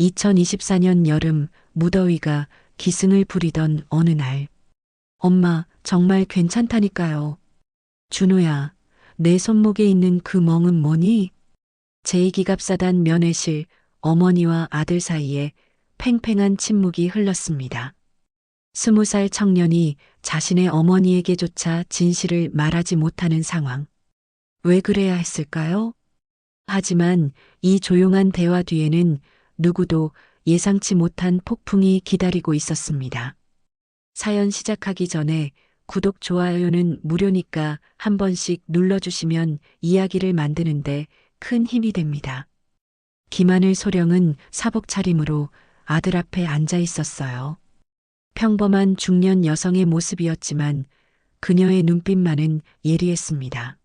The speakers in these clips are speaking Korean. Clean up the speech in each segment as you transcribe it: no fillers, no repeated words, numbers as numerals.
2024년 여름 무더위가 기승을 부리던 어느 날. 엄마, 정말 괜찮다니까요. 준호야, 내 손목에 있는 그 멍은 뭐니? 제2기갑사단 면회실 어머니와 아들 사이에 팽팽한 침묵이 흘렀습니다. 20살 청년이 자신의 어머니에게조차 진실을 말하지 못하는 상황. 왜 그래야 했을까요? 하지만 이 조용한 대화 뒤에는 누구도 예상치 못한 폭풍이 기다리고 있었습니다. 사연 시작하기 전에 구독, 좋아요는 무료니까 한 번씩 눌러주시면 이야기를 만드는데 큰 힘이 됩니다. 김하늘 소령은 사복 차림으로 아들 앞에 앉아 있었어요. 평범한 중년 여성의 모습이었지만 그녀의 눈빛만은 예리했습니다.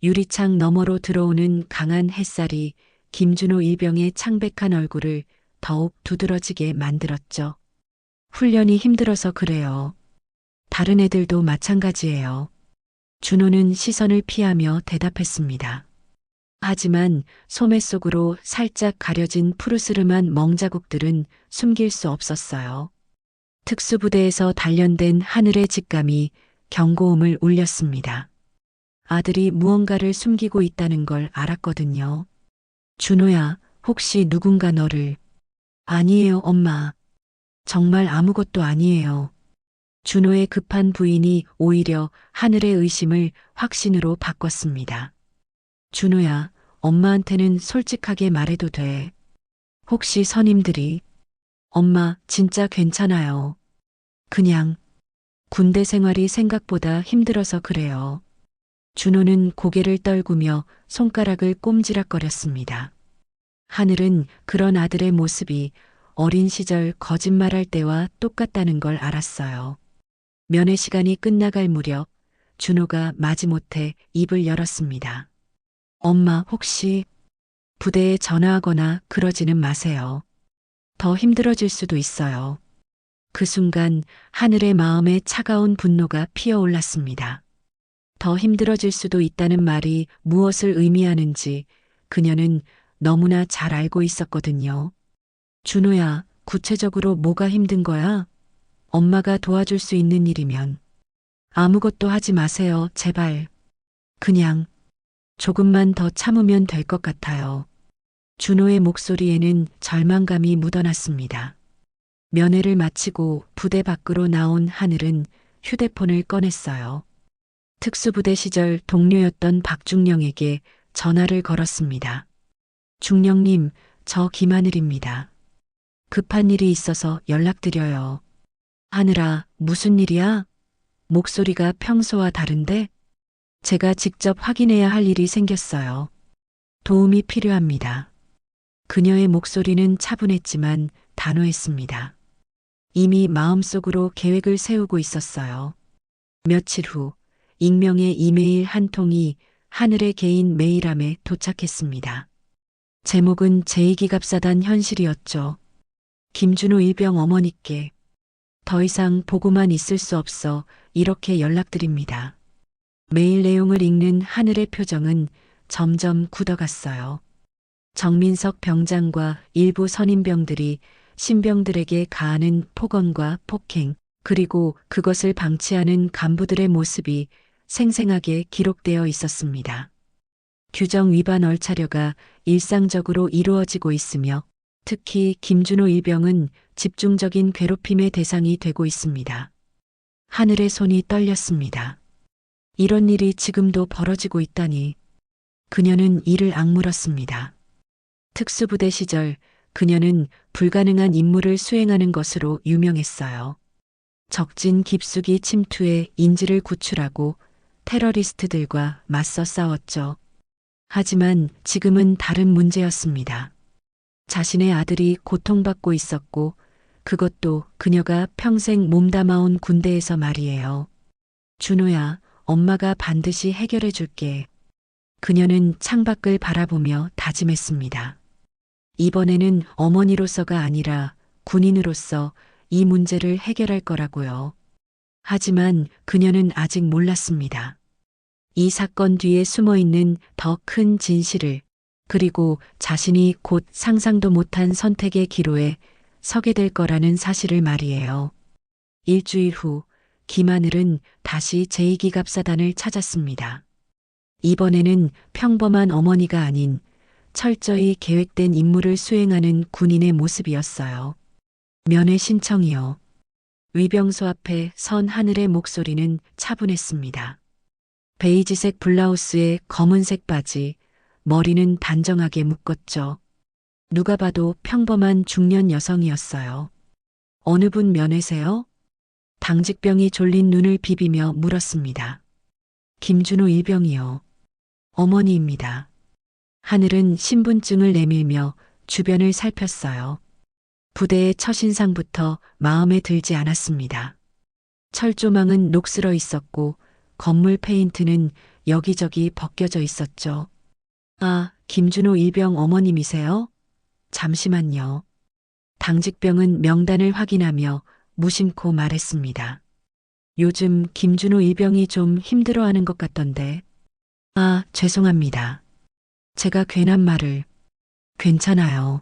유리창 너머로 들어오는 강한 햇살이 김준호 일병의 창백한 얼굴을 더욱 두드러지게 만들었죠. 훈련이 힘들어서 그래요. 다른 애들도 마찬가지예요. 준호는 시선을 피하며 대답했습니다. 하지만 소매 속으로 살짝 가려진 푸르스름한 멍자국들은 숨길 수 없었어요. 특수부대에서 단련된 하늘의 직감이 경고음을 울렸습니다. 아들이 무언가를 숨기고 있다는 걸 알았거든요. 준호야, 혹시 누군가 너를... 아니에요, 엄마. 정말 아무것도 아니에요. 준호의 급한 부인이 오히려 하늘의 의심을 확신으로 바꿨습니다. 준호야, 엄마한테는 솔직하게 말해도 돼. 혹시 선임들이... 엄마, 진짜 괜찮아요. 그냥 군대 생활이 생각보다 힘들어서 그래요. 준호는 고개를 떨구며 손가락을 꼼지락거렸습니다. 하늘은 그런 아들의 모습이 어린 시절 거짓말할 때와 똑같다는 걸 알았어요. 면회 시간이 끝나갈 무렵 준호가 마지못해 입을 열었습니다. 엄마, 혹시 부대에 전화하거나 그러지는 마세요. 더 힘들어질 수도 있어요. 그 순간 하늘의 마음에 차가운 분노가 피어올랐습니다. 더 힘들어질 수도 있다는 말이 무엇을 의미하는지 그녀는 너무나 잘 알고 있었거든요. 준호야, 구체적으로 뭐가 힘든 거야? 엄마가 도와줄 수 있는 일이면. 아무것도 하지 마세요, 제발. 그냥 조금만 더 참으면 될 것 같아요. 준호의 목소리에는 절망감이 묻어났습니다. 면회를 마치고 부대 밖으로 나온 하늘은 휴대폰을 꺼냈어요. 특수부대 시절 동료였던 박중령에게 전화를 걸었습니다. 중령님, 저 김하늘입니다. 급한 일이 있어서 연락드려요. 하늘아, 무슨 일이야? 목소리가 평소와 다른데? 제가 직접 확인해야 할 일이 생겼어요. 도움이 필요합니다. 그녀의 목소리는 차분했지만 단호했습니다. 이미 마음속으로 계획을 세우고 있었어요. 며칠 후 익명의 이메일 한 통이 하늘의 개인 메일함에 도착했습니다. 제목은 제2기갑사단 현실이었죠. 김준호 일병 어머니께 더 이상 보고만 있을 수 없어 이렇게 연락드립니다. 메일 내용을 읽는 하늘의 표정은 점점 굳어갔어요. 정민석 병장과 일부 선임병들이 신병들에게 가하는 폭언과 폭행, 그리고 그것을 방치하는 간부들의 모습이 생생하게 기록되어 있었습니다. 규정 위반 얼차려가 일상적으로 이루어지고 있으며 특히 김준호 일병은 집중적인 괴롭힘의 대상이 되고 있습니다. 하늘의 손이 떨렸습니다. 이런 일이 지금도 벌어지고 있다니. 그녀는 이를 악물었습니다. 특수부대 시절 그녀는 불가능한 임무를 수행하는 것으로 유명했어요. 적진 깊숙이 침투해 인지를 구출하고 테러리스트들과 맞서 싸웠죠. 하지만 지금은 다른 문제였습니다. 자신의 아들이 고통받고 있었고 그것도 그녀가 평생 몸담아온 군대에서 말이에요. 준호야, 엄마가 반드시 해결해 줄게. 그녀는 창밖을 바라보며 다짐했습니다. 이번에는 어머니로서가 아니라 군인으로서 이 문제를 해결할 거라고요. 하지만 그녀는 아직 몰랐습니다. 이 사건 뒤에 숨어 있는 더 큰 진실을. 그리고 자신이 곧 상상도 못한 선택의 기로에 서게 될 거라는 사실을 말이에요. 일주일 후 김하늘은 다시 제2기갑사단을 찾았습니다. 이번에는 평범한 어머니가 아닌 철저히 계획된 임무를 수행하는 군인의 모습이었어요. 면회 신청이요. 위병소 앞에 선 하늘의 목소리는 차분했습니다. 베이지색 블라우스에 검은색 바지, 머리는 단정하게 묶었죠. 누가 봐도 평범한 중년 여성이었어요. 어느 분 면회세요? 당직병이 졸린 눈을 비비며 물었습니다. 김준호 일병이요. 어머니입니다. 하늘은 신분증을 내밀며 주변을 살폈어요. 부대의 첫인상부터 마음에 들지 않았습니다. 철조망은 녹슬어 있었고 건물 페인트는 여기저기 벗겨져 있었죠. 아, 김준호 일병 어머님이세요? 잠시만요. 당직병은 명단을 확인하며 무심코 말했습니다. 요즘 김준호 일병이 좀 힘들어하는 것 같던데. 아, 죄송합니다. 제가 괜한 말을. 괜찮아요.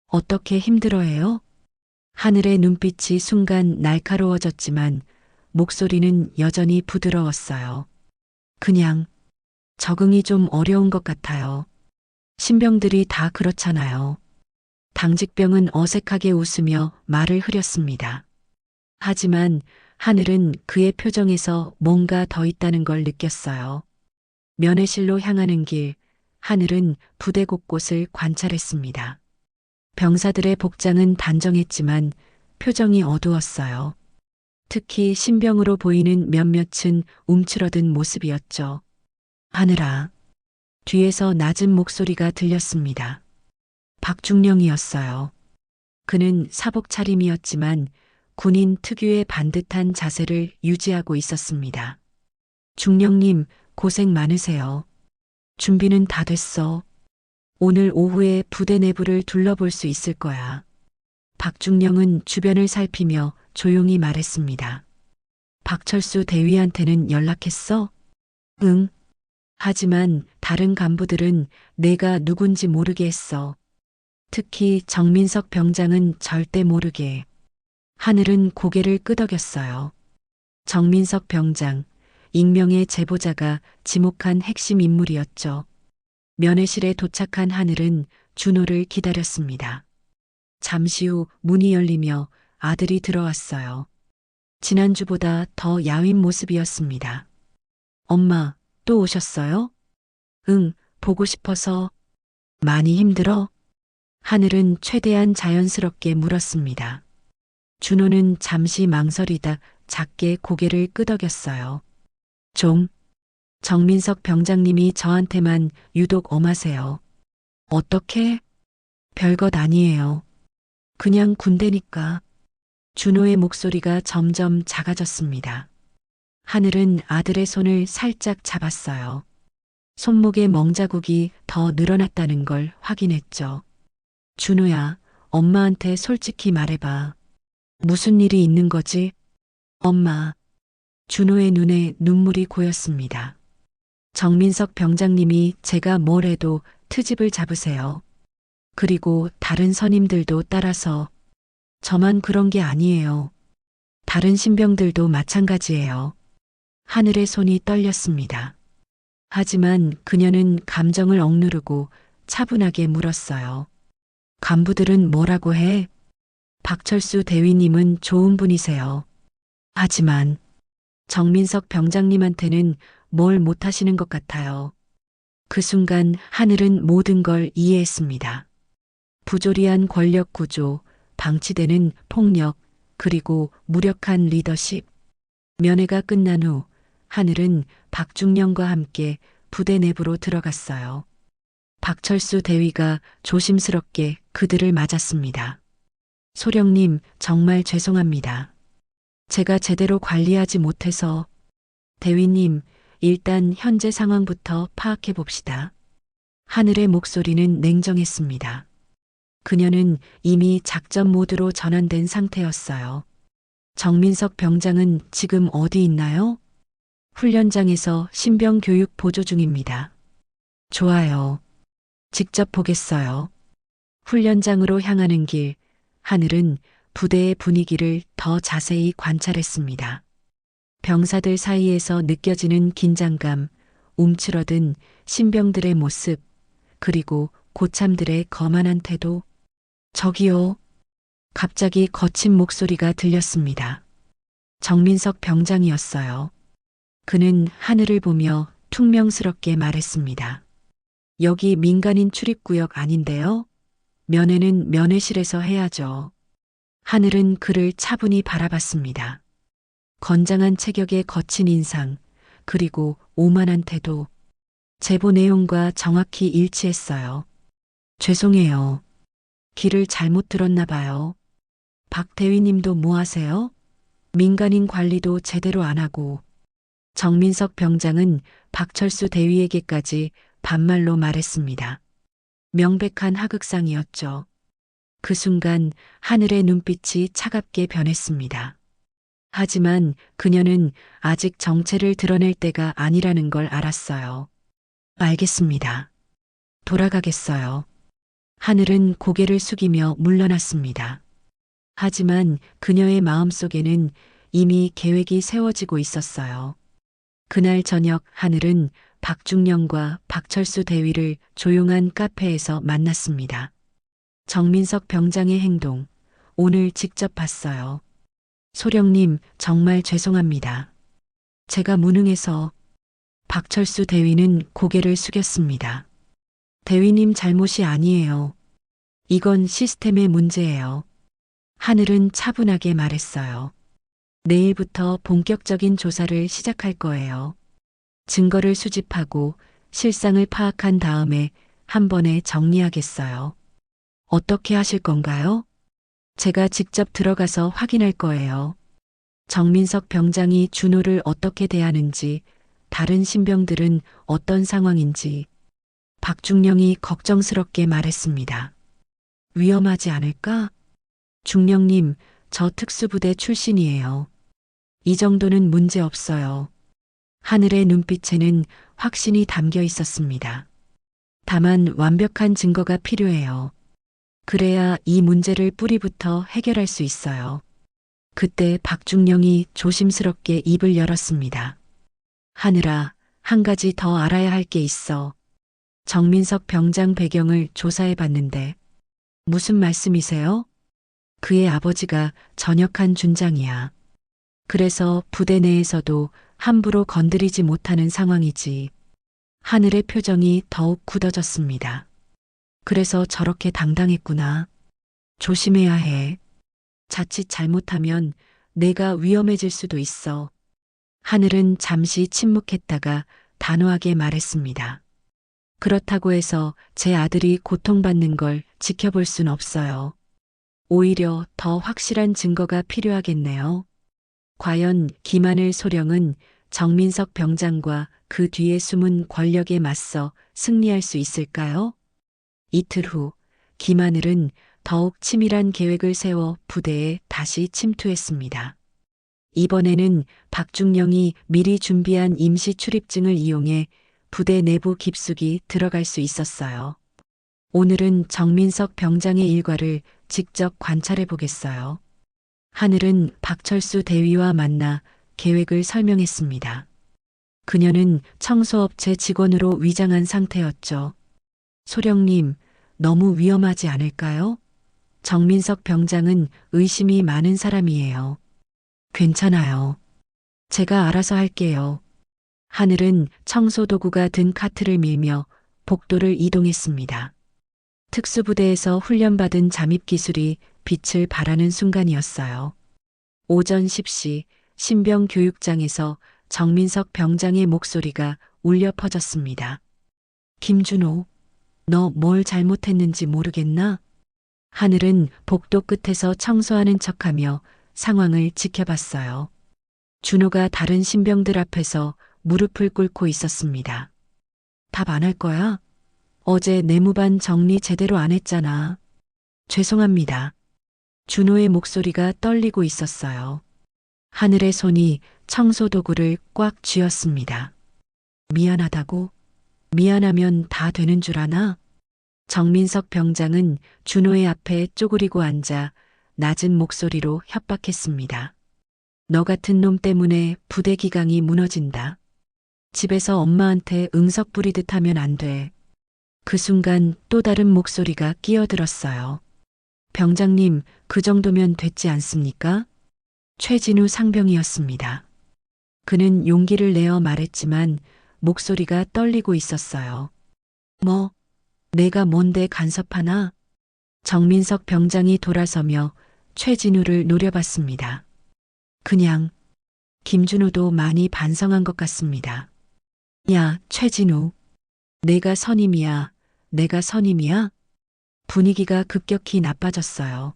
어떻게 힘들어해요? 하늘의 눈빛이 순간 날카로워졌지만 목소리는 여전히 부드러웠어요. 그냥 적응이 좀 어려운 것 같아요. 신병들이 다 그렇잖아요. 당직병은 어색하게 웃으며 말을 흐렸습니다. 하지만 하늘은 그의 표정에서 뭔가 더 있다는 걸 느꼈어요. 면회실로 향하는 길, 하늘은 부대 곳곳을 관찰했습니다. 병사들의 복장은 단정했지만 표정이 어두웠어요. 특히 신병으로 보이는 몇몇은 움츠러든 모습이었죠. 하늘아. 뒤에서 낮은 목소리가 들렸습니다. 박중령이었어요. 그는 사복 차림이었지만 군인 특유의 반듯한 자세를 유지하고 있었습니다. 중령님, 고생 많으세요. 준비는 다 됐어. 오늘 오후에 부대 내부를 둘러볼 수 있을 거야. 박중령은 주변을 살피며 조용히 말했습니다. 박철수 대위한테는 연락했어? 응. 하지만 다른 간부들은 내가 누군지 모르게 했어. 특히 정민석 병장은 절대 모르게. 하늘은 고개를 끄덕였어요. 정민석 병장, 익명의 제보자가 지목한 핵심 인물이었죠. 면회실에 도착한 하늘은 준호를 기다렸습니다. 잠시 후 문이 열리며 아들이 들어왔어요. 지난주보다 더 야윈 모습이었습니다. 엄마, 또 오셨어요? 응, 보고 싶어서. 많이 힘들어? 하늘은 최대한 자연스럽게 물었습니다. 준호는 잠시 망설이다 작게 고개를 끄덕였어요. 좀. 정민석 병장님이 저한테만 유독 엄하세요. 어떻게? 별것 아니에요. 그냥 군대니까. 준호의 목소리가 점점 작아졌습니다. 하늘은 아들의 손을 살짝 잡았어요. 손목의 멍자국이 더 늘어났다는 걸 확인했죠. 준호야, 엄마한테 솔직히 말해봐. 무슨 일이 있는 거지? 엄마. 준호의 눈에 눈물이 고였습니다. 정민석 병장님이 제가 뭘 해도 트집을 잡으세요. 그리고 다른 선임들도 따라서. 저만 그런 게 아니에요. 다른 신병들도 마찬가지예요. 하늘의 손이 떨렸습니다. 하지만 그녀는 감정을 억누르고 차분하게 물었어요. 간부들은 뭐라고 해? 박철수 대위님은 좋은 분이세요. 하지만 정민석 병장님한테는 뭘 못하시는 것 같아요. 그 순간 하늘은 모든 걸 이해했습니다. 부조리한 권력 구조, 방치되는 폭력, 그리고 무력한 리더십. 면회가 끝난 후 하늘은 박중령과 함께 부대 내부로 들어갔어요. 박철수 대위가 조심스럽게 그들을 맞았습니다. 소령님, 정말 죄송합니다. 제가 제대로 관리하지 못해서. 대위님, 일단 현재 상황부터 파악해 봅시다. 하늘의 목소리는 냉정했습니다. 그녀는 이미 작전 모드로 전환된 상태였어요. 정민석 병장은 지금 어디 있나요? 훈련장에서 신병 교육 보조 중입니다. 좋아요. 직접 보겠어요. 훈련장으로 향하는 길, 하늘은 부대의 분위기를 더 자세히 관찰했습니다. 병사들 사이에서 느껴지는 긴장감, 움츠러든 신병들의 모습, 그리고 고참들의 거만한 태도. 저기요. 갑자기 거친 목소리가 들렸습니다. 정민석 병장이었어요. 그는 하늘을 보며 퉁명스럽게 말했습니다. 여기 민간인 출입구역 아닌데요? 면회는 면회실에서 해야죠. 하늘은 그를 차분히 바라봤습니다. 건장한 체격의 거친 인상, 그리고 오만한 태도. 제보 내용과 정확히 일치했어요. 죄송해요. 길을 잘못 들었나 봐요. 박 대위님도 뭐 하세요? 민간인 관리도 제대로 안 하고. 정민석 병장은 박철수 대위에게까지 반말로 말했습니다. 명백한 하극상이었죠. 그 순간 하늘의 눈빛이 차갑게 변했습니다. 하지만 그녀는 아직 정체를 드러낼 때가 아니라는 걸 알았어요. 알겠습니다. 돌아가겠어요. 하늘은 고개를 숙이며 물러났습니다. 하지만 그녀의 마음속에는 이미 계획이 세워지고 있었어요. 그날 저녁 하늘은 박중령과 박철수 대위를 조용한 카페에서 만났습니다. 정민석 병장의 행동, 오늘 직접 봤어요. 소령님, 정말 죄송합니다. 제가 무능해서. 박철수 대위는 고개를 숙였습니다. 대위님 잘못이 아니에요. 이건 시스템의 문제예요. 하늘은 차분하게 말했어요. 내일부터 본격적인 조사를 시작할 거예요. 증거를 수집하고 실상을 파악한 다음에 한 번에 정리하겠어요. 어떻게 하실 건가요? 제가 직접 들어가서 확인할 거예요. 정민석 병장이 준호를 어떻게 대하는지, 다른 신병들은 어떤 상황인지 박중령이 걱정스럽게 말했습니다. 위험하지 않을까? 중령님, 저 특수부대 출신이에요. 이 정도는 문제 없어요. 하늘의 눈빛에는 확신이 담겨 있었습니다. 다만 완벽한 증거가 필요해요. 그래야 이 문제를 뿌리부터 해결할 수 있어요. 그때 박중령이 조심스럽게 입을 열었습니다. 하늘아, 한 가지 더 알아야 할 게 있어. 정민석 병장 배경을 조사해 봤는데 무슨 말씀이세요? 그의 아버지가 전역한 준장이야. 그래서 부대 내에서도 함부로 건드리지 못하는 상황이지. 하늘의 표정이 더욱 굳어졌습니다. 그래서 저렇게 당당했구나. 조심해야 해. 자칫 잘못하면 내가 위험해질 수도 있어. 하늘은 잠시 침묵했다가 단호하게 말했습니다. 그렇다고 해서 제 아들이 고통받는 걸 지켜볼 순 없어요. 오히려 더 확실한 증거가 필요하겠네요. 과연 김하늘 소령은 정민석 병장과 그 뒤에 숨은 권력에 맞서 승리할 수 있을까요? 이틀 후 김하늘은 더욱 치밀한 계획을 세워 부대에 다시 침투했습니다. 이번에는 박중령이 미리 준비한 임시 출입증을 이용해 부대 내부 깊숙이 들어갈 수 있었어요. 오늘은 정민석 병장의 일과를 직접 관찰해 보겠어요. 하늘은 박철수 대위와 만나 계획을 설명했습니다. 그녀는 청소업체 직원으로 위장한 상태였죠. 소령님, 너무 위험하지 않을까요? 정민석 병장은 의심이 많은 사람이에요. 괜찮아요. 제가 알아서 할게요. 하늘은 청소도구가 든 카트를 밀며 복도를 이동했습니다. 특수부대에서 훈련받은 잠입 기술이 빛을 발하는 순간이었어요. 오전 10시 신병 교육장에서 정민석 병장의 목소리가 울려 퍼졌습니다. 김준호, 너 뭘 잘못했는지 모르겠나? 하늘은 복도 끝에서 청소하는 척하며 상황을 지켜봤어요. 준호가 다른 신병들 앞에서 무릎을 꿇고 있었습니다. 답 안 할 거야? 어제 내무반 정리 제대로 안 했잖아. 죄송합니다. 준호의 목소리가 떨리고 있었어요. 하늘의 손이 청소도구를 꽉 쥐었습니다. 미안하다고? 미안하면 다 되는 줄 아나? 정민석 병장은 준호의 앞에 쪼그리고 앉아 낮은 목소리로 협박했습니다. 너 같은 놈 때문에 부대 기강이 무너진다. 집에서 엄마한테 응석 부리듯 하면 안 돼. 그 순간 또 다른 목소리가 끼어들었어요. 병장님, 그 정도면 됐지 않습니까? 최진우 상병이었습니다. 그는 용기를 내어 말했지만 목소리가 떨리고 있었어요. 뭐, 내가 뭔데 간섭하나? 정민석 병장이 돌아서며 최진우를 노려봤습니다. 그냥 김준호도 많이 반성한 것 같습니다. 야, 최진우. 내가 선임이야. 내가 선임이야? 분위기가 급격히 나빠졌어요.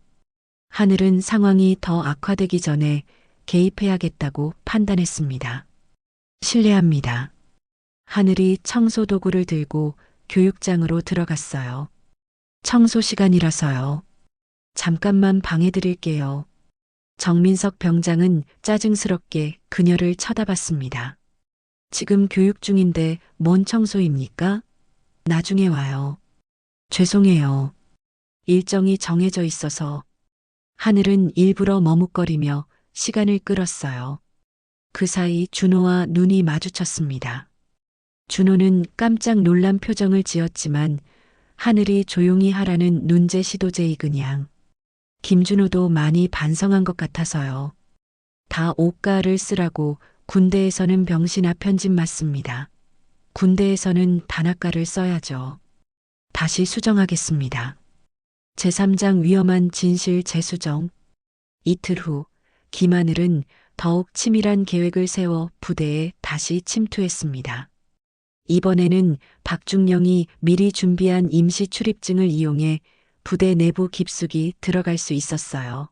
하늘은 상황이 더 악화되기 전에 개입해야겠다고 판단했습니다. 실례합니다. 하늘이 청소 도구를 들고 교육장으로 들어갔어요. 청소 시간이라서요. 잠깐만 방해드릴게요. 정민석 병장은 짜증스럽게 그녀를 쳐다봤습니다. 지금 교육 중인데 뭔 청소입니까? 나중에 와요. 죄송해요. 일정이 정해져 있어서. 하늘은 일부러 머뭇거리며 시간을 끌었어요. 그 사이 준호와 눈이 마주쳤습니다. 준호는 깜짝 놀란 표정을 지었지만 하늘이 조용히 하라는 눈제 시도제이 그냥. 김준호도 많이 반성한 것 같아서요. 다 옷가를 쓰라고 군대에서는 병신아 편집 맞습니다. 군대에서는 단아가를 써야죠. 다시 수정하겠습니다. 제3장 위험한 진실 재수정. 이틀 후 김하늘은 더욱 치밀한 계획을 세워 부대에 다시 침투했습니다. 이번에는 박중령이 미리 준비한 임시 출입증을 이용해 부대 내부 깊숙이 들어갈 수 있었어요.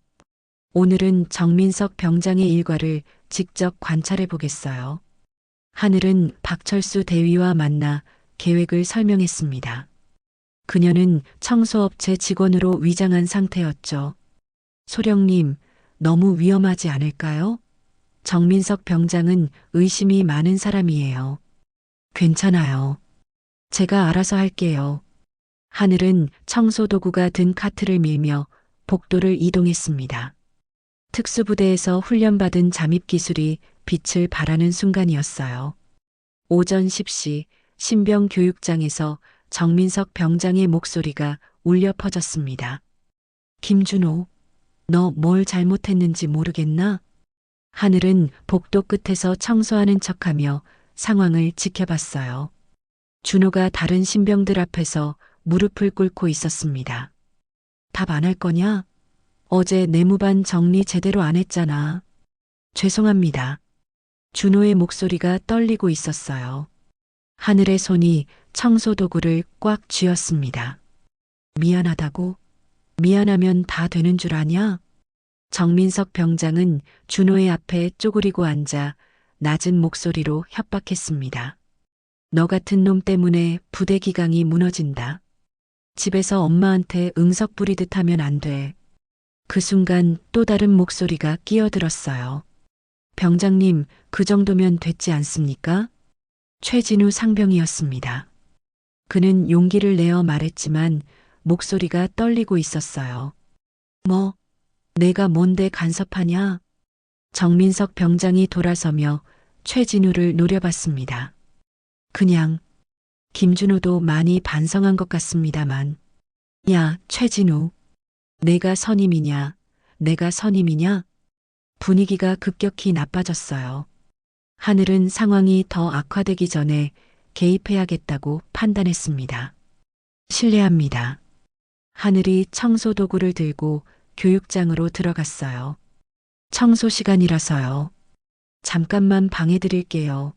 오늘은 정민석 병장의 일과를 직접 관찰해 보겠어요. 하늘은 박철수 대위와 만나 계획을 설명했습니다. 그녀는 청소업체 직원으로 위장한 상태였죠. 소령님, 너무 위험하지 않을까요? 정민석 병장은 의심이 많은 사람이에요. 괜찮아요. 제가 알아서 할게요. 하늘은 청소도구가 든 카트를 밀며 복도를 이동했습니다. 특수부대에서 훈련받은 잠입 기술이 빛을 발하는 순간이었어요. 오전 10시 신병 교육장에서 정민석 병장의 목소리가 울려 퍼졌습니다. 김준호, 너 뭘 잘못했는지 모르겠나? 하늘은 복도 끝에서 청소하는 척하며 상황을 지켜봤어요. 준호가 다른 신병들 앞에서 무릎을 꿇고 있었습니다. 답 안 할 거냐? 어제 내무반 정리 제대로 안 했잖아. 죄송합니다. 준호의 목소리가 떨리고 있었어요. 하늘의 손이 청소 도구를 꽉 쥐었습니다. 미안하다고? 미안하면 다 되는 줄 아냐? 정민석 병장은 준호의 앞에 쪼그리고 앉아 낮은 목소리로 협박했습니다. 너 같은 놈 때문에 부대 기강이 무너진다. 집에서 엄마한테 응석 부리듯 하면 안 돼. 그 순간 또 다른 목소리가 끼어들었어요. 병장님, 그 정도면 됐지 않습니까? 최진우 상병이었습니다. 그는 용기를 내어 말했지만 목소리가 떨리고 있었어요. 뭐, 내가 뭔데 간섭하냐? 정민석 병장이 돌아서며 최진우를 노려봤습니다. 그냥 김준호도 많이 반성한 것 같습니다만. 야, 최진우. 내가 선임이냐? 내가 선임이냐? 분위기가 급격히 나빠졌어요. 하늘은 상황이 더 악화되기 전에 개입해야겠다고 판단했습니다. 실례합니다. 하늘이 청소 도구를 들고 교육장으로 들어갔어요. 청소 시간이라서요. 잠깐만 방해드릴게요.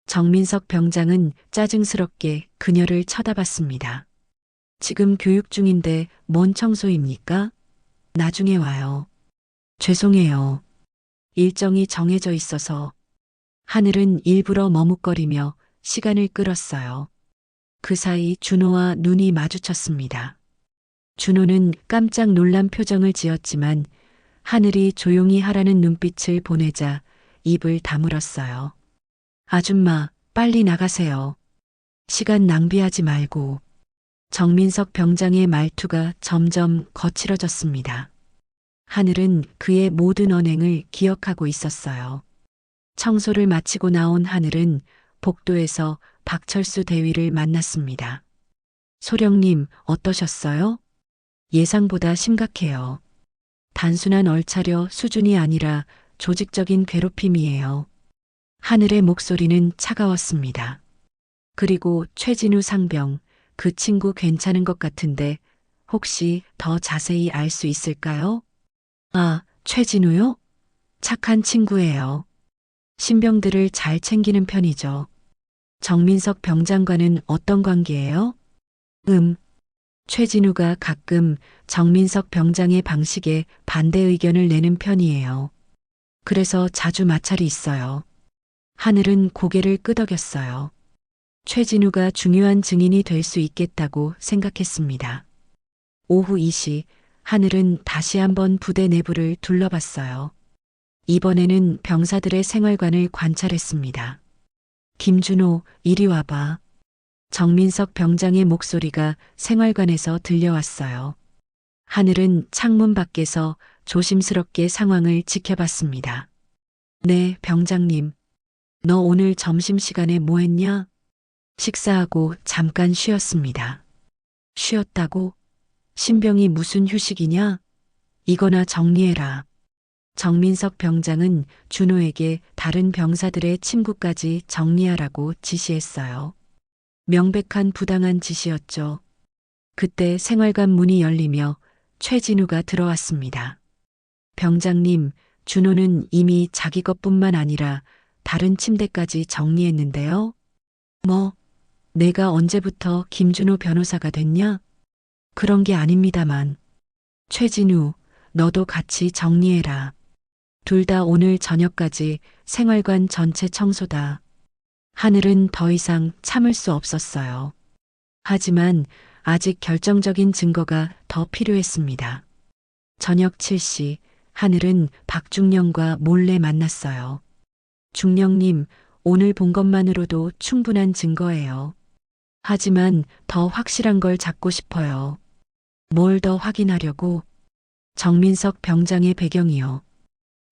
정민석 병장은 짜증스럽게 그녀를 쳐다봤습니다. 지금 교육 중인데 뭔 청소입니까? 나중에 와요. 죄송해요. 일정이 정해져 있어서. 하늘은 일부러 머뭇거리며 시간을 끌었어요. 그 사이 준호와 눈이 마주쳤습니다. 준호는 깜짝 놀란 표정을 지었지만 하늘이 조용히 하라는 눈빛을 보내자 입을 다물었어요. 아줌마, 빨리 나가세요. 시간 낭비하지 말고. 정민석 병장의 말투가 점점 거칠어졌습니다. 하늘은 그의 모든 언행을 기억하고 있었어요. 청소를 마치고 나온 하늘은 복도에서 박철수 대위를 만났습니다. 소령님, 어떠셨어요? 예상보다 심각해요. 단순한 얼차려 수준이 아니라 조직적인 괴롭힘이에요. 하늘의 목소리는 차가웠습니다. 그리고 최진우 상병, 그 친구 괜찮은 것 같은데 혹시 더 자세히 알 수 있을까요? 아, 최진우요? 착한 친구예요. 신병들을 잘 챙기는 편이죠. 정민석 병장과는 어떤 관계예요? 최진우가 가끔 정민석 병장의 방식에 반대 의견을 내는 편이에요. 그래서 자주 마찰이 있어요. 하늘은 고개를 끄덕였어요. 최진우가 중요한 증인이 될 수 있겠다고 생각했습니다. 오후 2시, 하늘은 다시 한번 부대 내부를 둘러봤어요. 이번에는 병사들의 생활관을 관찰했습니다. 김준호, 이리 와봐. 정민석 병장의 목소리가 생활관에서 들려왔어요. 하늘은 창문 밖에서 조심스럽게 상황을 지켜봤습니다. 네, 병장님. 너 오늘 점심시간에 뭐 했냐? 식사하고 잠깐 쉬었습니다. 쉬었다고? 신병이 무슨 휴식이냐? 이거나 정리해라. 정민석 병장은 준호에게 다른 병사들의 침구까지 정리하라고 지시했어요. 명백한 부당한 지시였죠. 그때 생활관 문이 열리며 최진우가 들어왔습니다. 병장님, 준호는 이미 자기 것뿐만 아니라 다른 침대까지 정리했는데요. 뭐, 내가 언제부터 김준호 변호사가 됐냐? 그런 게 아닙니다만. 최진우, 너도 같이 정리해라. 둘 다 오늘 저녁까지 생활관 전체 청소다. 하늘은 더 이상 참을 수 없었어요. 하지만 아직 결정적인 증거가 더 필요했습니다. 저녁 7시, 하늘은 박중령과 몰래 만났어요. 중령님, 오늘 본 것만으로도 충분한 증거예요. 하지만 더 확실한 걸 잡고 싶어요. 뭘 더 확인하려고? 정민석 병장의 배경이요.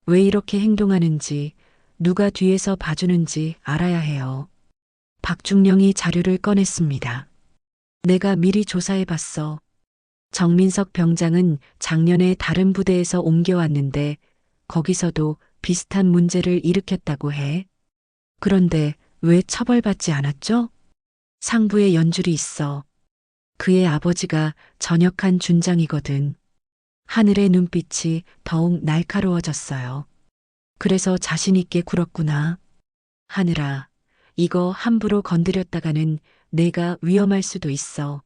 왜 이렇게 행동하는지, 누가 뒤에서 봐주는지 알아야 해요. 박중령이 자료를 꺼냈습니다. 내가 미리 조사해봤어. 정민석 병장은 작년에 다른 부대에서 옮겨왔는데 거기서도 비슷한 문제를 일으켰다고 해. 그런데 왜 처벌받지 않았죠? 상부에 연줄이 있어. 그의 아버지가 전역한 준장이거든. 하늘의 눈빛이 더욱 날카로워졌어요. 그래서 자신 있게 굴었구나. 하늘아, 이거 함부로 건드렸다가는 내가 위험할 수도 있어.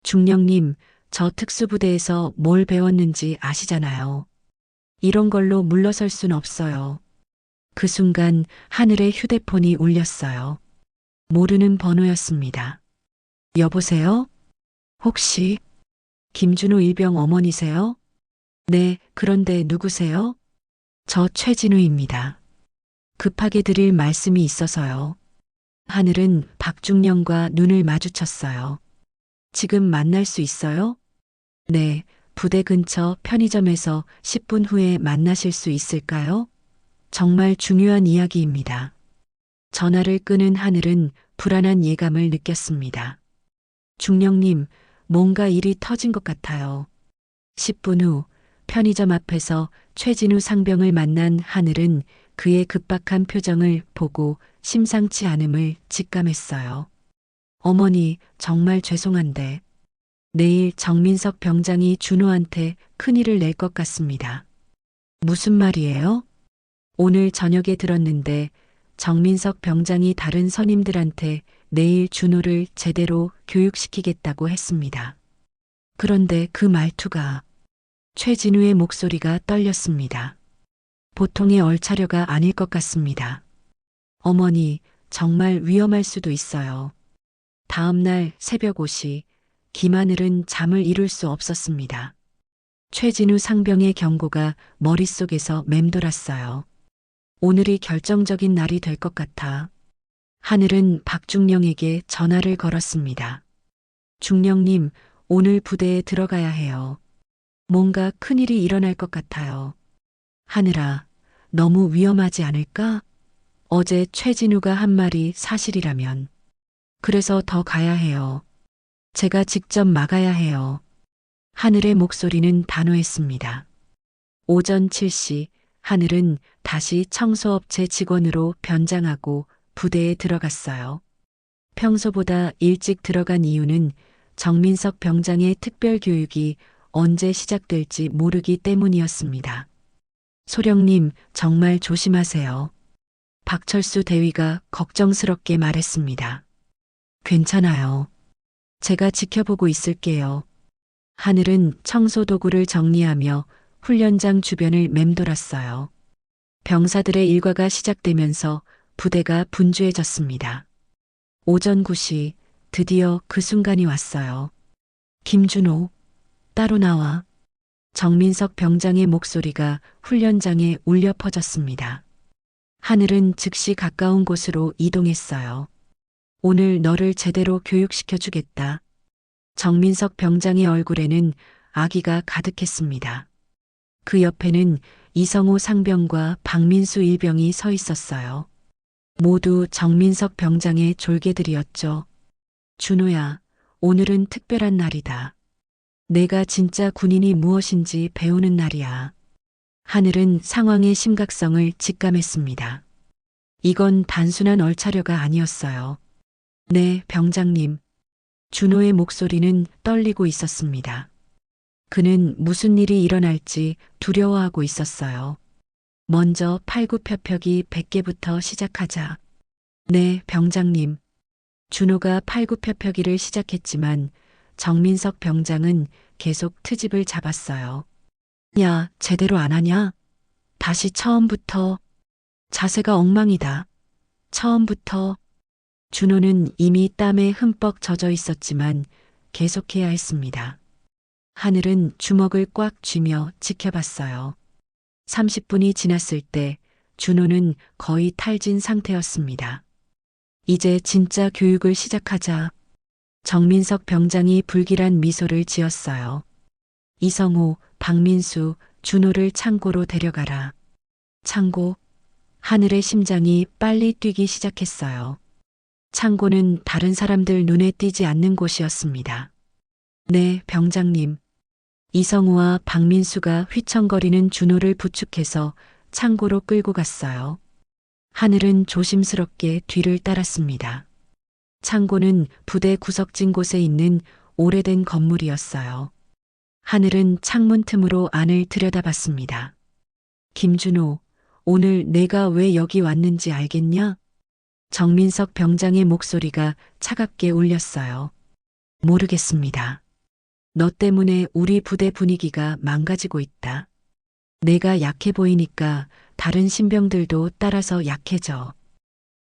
중령님, 저 특수부대에서 뭘 배웠는지 아시잖아요. 이런 걸로 물러설 순 없어요. 그 순간 하늘의 휴대폰이 울렸어요. 모르는 번호였습니다. 여보세요? 혹시 김준호 일병 어머니세요? 네, 그런데 누구세요? 저 최진우입니다. 급하게 드릴 말씀이 있어서요. 하늘은 박중령과 눈을 마주쳤어요. 지금 만날 수 있어요? 네, 부대 근처 편의점에서 10분 후에 만나실 수 있을까요? 정말 중요한 이야기입니다. 전화를 끄는 하늘은 불안한 예감을 느꼈습니다. 중령님, 뭔가 일이 터진 것 같아요. 10분 후 편의점 앞에서 최진우 상병을 만난 하늘은 그의 급박한 표정을 보고 심상치 않음을 직감했어요. 어머니, 정말 죄송한데 내일 정민석 병장이 준호한테 큰일을 낼 것 같습니다. 무슨 말이에요? 오늘 저녁에 들었는데 정민석 병장이 다른 선임들한테 내일 준호를 제대로 교육시키겠다고 했습니다. 그런데 그 말투가 최진우의 목소리가 떨렸습니다. 보통의 얼차려가 아닐 것 같습니다. 어머니, 정말 위험할 수도 있어요. 다음 날 새벽 5시, 김하늘은 잠을 이룰 수 없었습니다. 최진우 상병의 경고가 머릿속에서 맴돌았어요. 오늘이 결정적인 날이 될 것 같아. 하늘은 박중령에게 전화를 걸었습니다. 중령님, 오늘 부대에 들어가야 해요. 뭔가 큰일이 일어날 것 같아요. 하늘아, 너무 위험하지 않을까? 어제 최진우가 한 말이 사실이라면. 그래서 더 가야 해요. 제가 직접 막아야 해요. 하늘의 목소리는 단호했습니다. 오전 7시, 하늘은 다시 청소업체 직원으로 변장하고 부대에 들어갔어요. 평소보다 일찍 들어간 이유는 정민석 병장의 특별 교육이 언제 시작될지 모르기 때문이었습니다. 소령님, 정말 조심하세요. 박철수 대위가 걱정스럽게 말했습니다. 괜찮아요. 제가 지켜보고 있을게요. 하늘은 청소 도구를 정리하며 훈련장 주변을 맴돌았어요. 병사들의 일과가 시작되면서 부대가 분주해졌습니다. 오전 9시, 드디어 그 순간이 왔어요. 김준호, 따로 나와. 정민석 병장의 목소리가 훈련장에 울려 퍼졌습니다. 하늘은 즉시 가까운 곳으로 이동했어요. 오늘 너를 제대로 교육시켜 주겠다. 정민석 병장의 얼굴에는 아기가 가득했습니다. 그 옆에는 이성호 상병과 박민수 일병이 서 있었어요. 모두 정민석 병장의 졸개들이었죠. 준호야, 오늘은 특별한 날이다. 내가 진짜 군인이 무엇인지 배우는 날이야. 하늘은 상황의 심각성을 직감했습니다. 이건 단순한 얼차려가 아니었어요. 네, 병장님. 준호의 목소리는 떨리고 있었습니다. 그는 무슨 일이 일어날지 두려워하고 있었어요. 먼저 팔굽혀펴기 100개부터 시작하자. 네, 병장님. 준호가 팔굽혀펴기를 시작했지만 정민석 병장은 계속 트집을 잡았어요. 야, 제대로 안 하냐? 다시 처음부터. 자세가 엉망이다. 처음부터. 준호는 이미 땀에 흠뻑 젖어 있었지만 계속해야 했습니다. 하늘은 주먹을 꽉 쥐며 지켜봤어요. 30분이 지났을 때 준호는 거의 탈진 상태였습니다. 이제 진짜 교육을 시작하자. 정민석 병장이 불길한 미소를 지었어요. 이성호, 박민수, 준호를 창고로 데려가라. 창고. 하늘의 심장이 빨리 뛰기 시작했어요. 창고는 다른 사람들 눈에 띄지 않는 곳이었습니다. 네, 병장님. 이성우와 박민수가 휘청거리는 준호를 부축해서 창고로 끌고 갔어요. 하늘은 조심스럽게 뒤를 따랐습니다. 창고는 부대 구석진 곳에 있는 오래된 건물이었어요. 하늘은 창문 틈으로 안을 들여다봤습니다. 김준호, 오늘 내가 왜 여기 왔는지 알겠냐? 정민석 병장의 목소리가 차갑게 울렸어요. 모르겠습니다. 너 때문에 우리 부대 분위기가 망가지고 있다. 내가 약해 보이니까 다른 신병들도 따라서 약해져.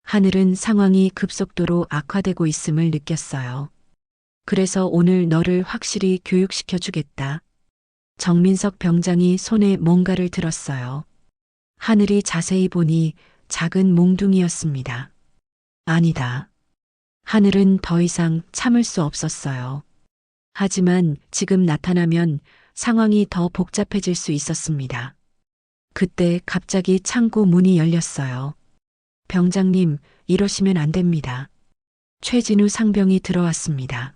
하늘은 상황이 급속도로 악화되고 있음을 느꼈어요. 그래서 오늘 너를 확실히 교육시켜 주겠다. 정민석 병장이 손에 뭔가를 들었어요. 하늘이 자세히 보니 작은 몽둥이였습니다. 아니다. 하늘은 더 이상 참을 수 없었어요. 하지만 지금 나타나면 상황이 더 복잡해질 수 있었습니다. 그때 갑자기 창고 문이 열렸어요. 병장님, 이러시면 안 됩니다. 최진우 상병이 들어왔습니다.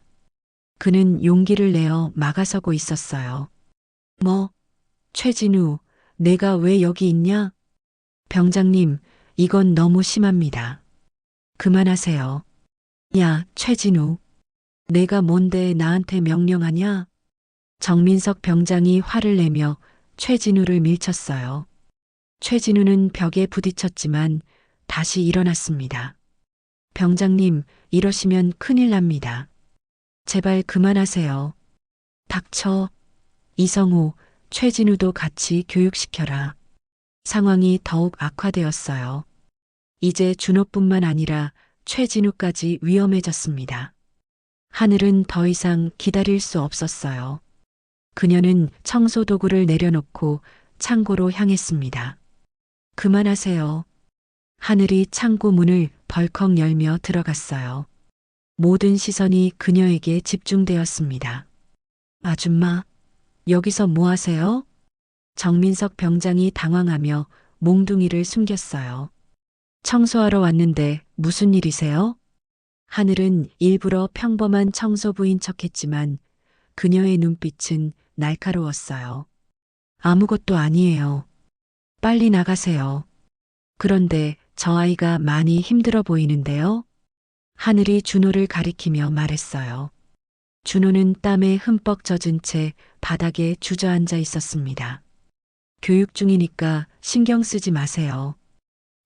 그는 용기를 내어 막아서고 있었어요. 뭐? 최진우, 내가 왜 여기 있냐? 병장님, 이건 너무 심합니다. 그만하세요. 야, 최진우. 내가 뭔데 나한테 명령하냐? 정민석 병장이 화를 내며 최진우를 밀쳤어요. 최진우는 벽에 부딪혔지만 다시 일어났습니다. 병장님, 이러시면 큰일 납니다. 제발 그만하세요. 닥쳐. 이성우, 최진우도 같이 교육시켜라. 상황이 더욱 악화되었어요. 이제 준호뿐만 아니라 최진우까지 위험해졌습니다. 하늘은 더 이상 기다릴 수 없었어요. 그녀는 청소 도구를 내려놓고 창고로 향했습니다. 그만하세요. 하늘이 창고 문을 벌컥 열며 들어갔어요. 모든 시선이 그녀에게 집중되었습니다. 아줌마, 여기서 뭐 하세요? 정민석 병장이 당황하며 몽둥이를 숨겼어요. 청소하러 왔는데 무슨 일이세요? 하늘은 일부러 평범한 청소부인 척했지만 그녀의 눈빛은 날카로웠어요. 아무것도 아니에요. 빨리 나가세요. 그런데 저 아이가 많이 힘들어 보이는데요? 하늘이 준호를 가리키며 말했어요. 준호는 땀에 흠뻑 젖은 채 바닥에 주저앉아 있었습니다. 교육 중이니까 신경 쓰지 마세요.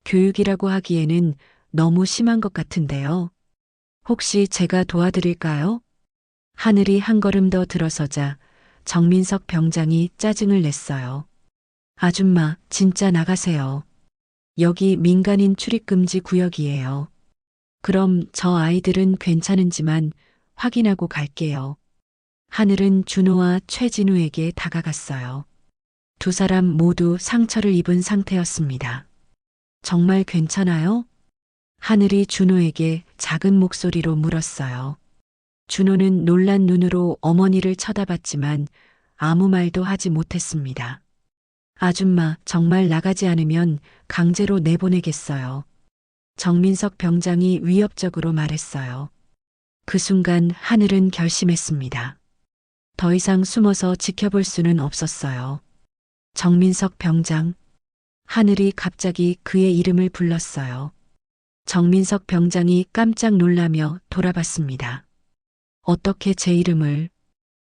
교육이라고 하기에는 너무 심한 것 같은데요. 혹시 제가 도와드릴까요? 하늘이 한 걸음 더 들어서자 정민석 병장이 짜증을 냈어요. 아줌마, 진짜 나가세요. 여기 민간인 출입금지 구역이에요. 그럼 저 아이들은 괜찮은지만 확인하고 갈게요. 하늘은 준호와 최진우에게 다가갔어요. 두 사람 모두 상처를 입은 상태였습니다. 정말 괜찮아요? 하늘이 준호에게 작은 목소리로 물었어요. 준호는 놀란 눈으로 어머니를 쳐다봤지만 아무 말도 하지 못했습니다. 아줌마, 정말 나가지 않으면 강제로 내보내겠어요. 정민석 병장이 위협적으로 말했어요. 그 순간 하늘은 결심했습니다. 더 이상 숨어서 지켜볼 수는 없었어요. 정민석 병장. 하늘이 갑자기 그의 이름을 불렀어요. 정민석 병장이 깜짝 놀라며 돌아봤습니다. 어떻게 제 이름을?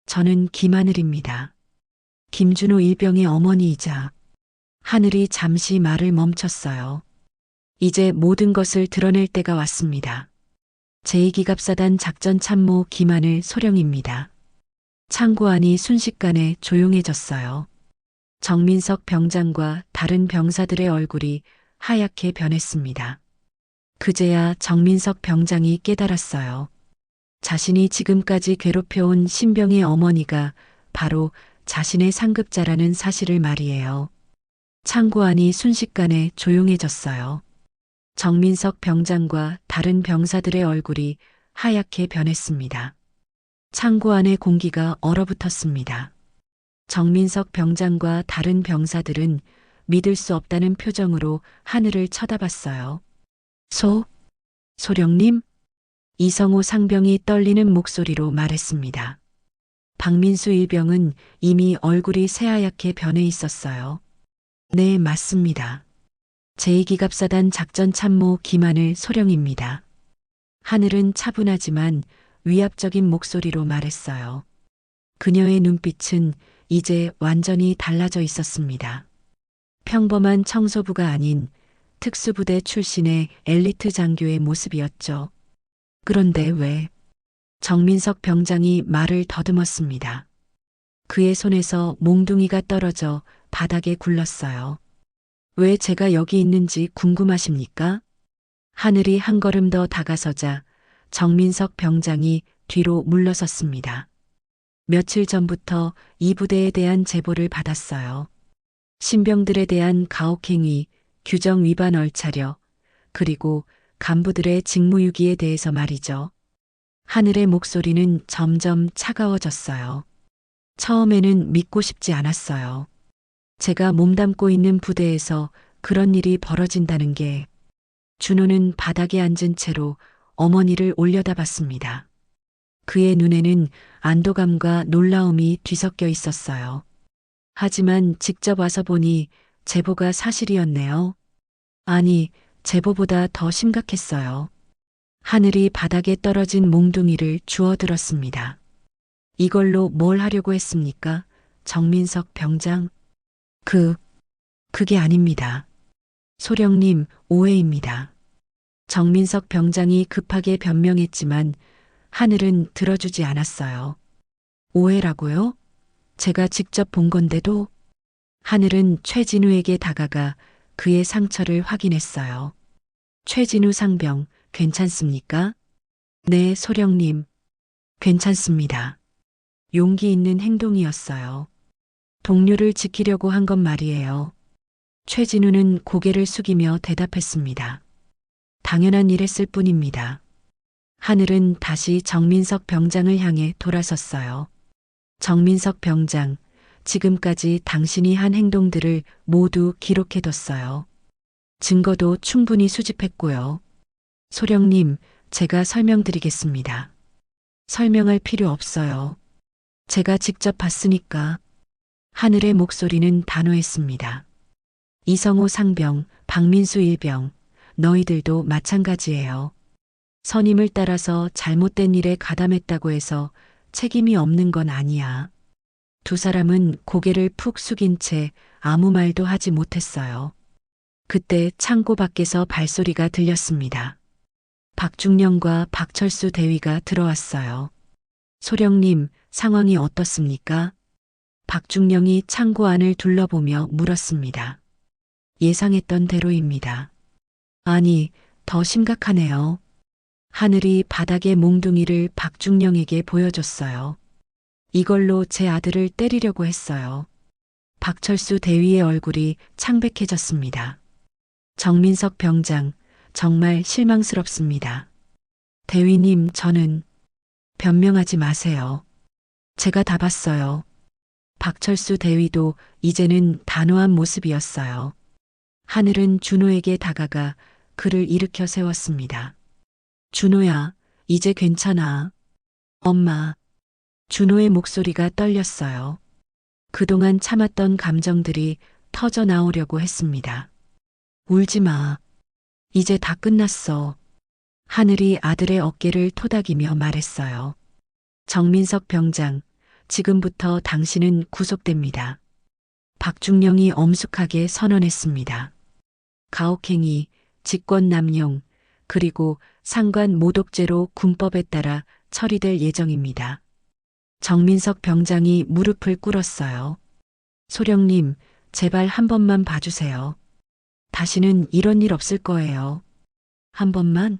저는 김하늘입니다. 김준호 일병의 어머니이자. 하늘이 잠시 말을 멈췄어요. 이제 모든 것을 드러낼 때가 왔습니다. 제2기갑사단 작전참모 김하늘 소령입니다. 창고 안이 순식간에 조용해졌어요. 정민석 병장과 다른 병사들의 얼굴이 하얗게 변했습니다. 그제야 정민석 병장이 깨달았어요. 자신이 지금까지 괴롭혀온 신병의 어머니가 바로 자신의 상급자라는 사실을 말이에요. 창고 안이 순식간에 조용해졌어요. 정민석 병장과 다른 병사들의 얼굴이 하얗게 변했습니다. 창고 안의 공기가 얼어붙었습니다. 정민석 병장과 다른 병사들은 믿을 수 없다는 표정으로 하늘을 쳐다봤어요. 소령님? 이성호 상병이 떨리는 목소리로 말했습니다. 박민수 일병은 이미 얼굴이 새하얗게 변해 있었어요. 네, 맞습니다. 제2기갑사단 작전참모 김하늘 소령입니다. 하늘은 차분하지만 위압적인 목소리로 말했어요. 그녀의 눈빛은 이제 완전히 달라져 있었습니다. 평범한 청소부가 아닌 특수부대 출신의 엘리트 장교의 모습이었죠. 그런데 왜? 정민석 병장이 말을 더듬었습니다. 그의 손에서 몽둥이가 떨어져 바닥에 굴렀어요. 왜 제가 여기 있는지 궁금하십니까? 하늘이 한 걸음 더 다가서자 정민석 병장이 뒤로 물러섰습니다. 며칠 전부터 이 부대에 대한 제보를 받았어요. 신병들에 대한 가혹행위, 규정 위반 얼차려, 그리고 간부들의 직무유기에 대해서 말이죠. 하늘의 목소리는 점점 차가워졌어요. 처음에는 믿고 싶지 않았어요. 제가 몸담고 있는 부대에서 그런 일이 벌어진다는 게. 준호는 바닥에 앉은 채로 어머니를 올려다봤습니다. 그의 눈에는 안도감과 놀라움이 뒤섞여 있었어요. 하지만 직접 와서 보니 제보가 사실이었네요. 아니, 제보보다 더 심각했어요. 하늘이 바닥에 떨어진 몽둥이를 주워들었습니다. 이걸로 뭘 하려고 했습니까? 정민석 병장? 그게 아닙니다. 소령님, 오해입니다. 정민석 병장이 급하게 변명했지만 하늘은 들어주지 않았어요. 오해라고요? 제가 직접 본 건데도. 하늘은 최진우에게 다가가 그의 상처를 확인했어요. 최진우 상병, 괜찮습니까? 네, 소령님. 괜찮습니다. 용기 있는 행동이었어요. 동료를 지키려고 한 건 말이에요. 최진우는 고개를 숙이며 대답했습니다. 당연한 일 했을 뿐입니다. 하늘은 다시 정민석 병장을 향해 돌아섰어요. 정민석 병장, 지금까지 당신이 한 행동들을 모두 기록해뒀어요. 증거도 충분히 수집했고요. 소령님, 제가 설명드리겠습니다. 설명할 필요 없어요. 제가 직접 봤으니까. 하늘의 목소리는 단호했습니다. 이성호 상병, 박민수 일병, 너희들도 마찬가지예요. 선임을 따라서 잘못된 일에 가담했다고 해서 책임이 없는 건 아니야. 두 사람은 고개를 푹 숙인 채 아무 말도 하지 못했어요. 그때 창고 밖에서 발소리가 들렸습니다. 박중령과 박철수 대위가 들어왔어요. 소령님, 상황이 어떻습니까? 박중령이 창고 안을 둘러보며 물었습니다. 예상했던 대로입니다. 아니, 더 심각하네요. 하늘이 바닥의 몽둥이를 박중령에게 보여줬어요. 이걸로 제 아들을 때리려고 했어요. 박철수 대위의 얼굴이 창백해졌습니다. 정민석 병장, 정말 실망스럽습니다. 대위님, 저는 변명하지 마세요. 제가 다 봤어요. 박철수 대위도 이제는 단호한 모습이었어요. 하늘은 준호에게 다가가 그를 일으켜 세웠습니다. 준호야, 이제 괜찮아. 엄마. 준호의 목소리가 떨렸어요. 그동안 참았던 감정들이 터져 나오려고 했습니다. 울지 마. 이제 다 끝났어. 하늘이 아들의 어깨를 토닥이며 말했어요. 정민석 병장, 지금부터 당신은 구속됩니다. 박중령이 엄숙하게 선언했습니다. 가혹행위, 직권남용, 그리고 상관 모독죄로 군법에 따라 처리될 예정입니다. 정민석 병장이 무릎을 꿇었어요. 소령님, 제발 한 번만 봐주세요. 다시는 이런 일 없을 거예요. 한 번만?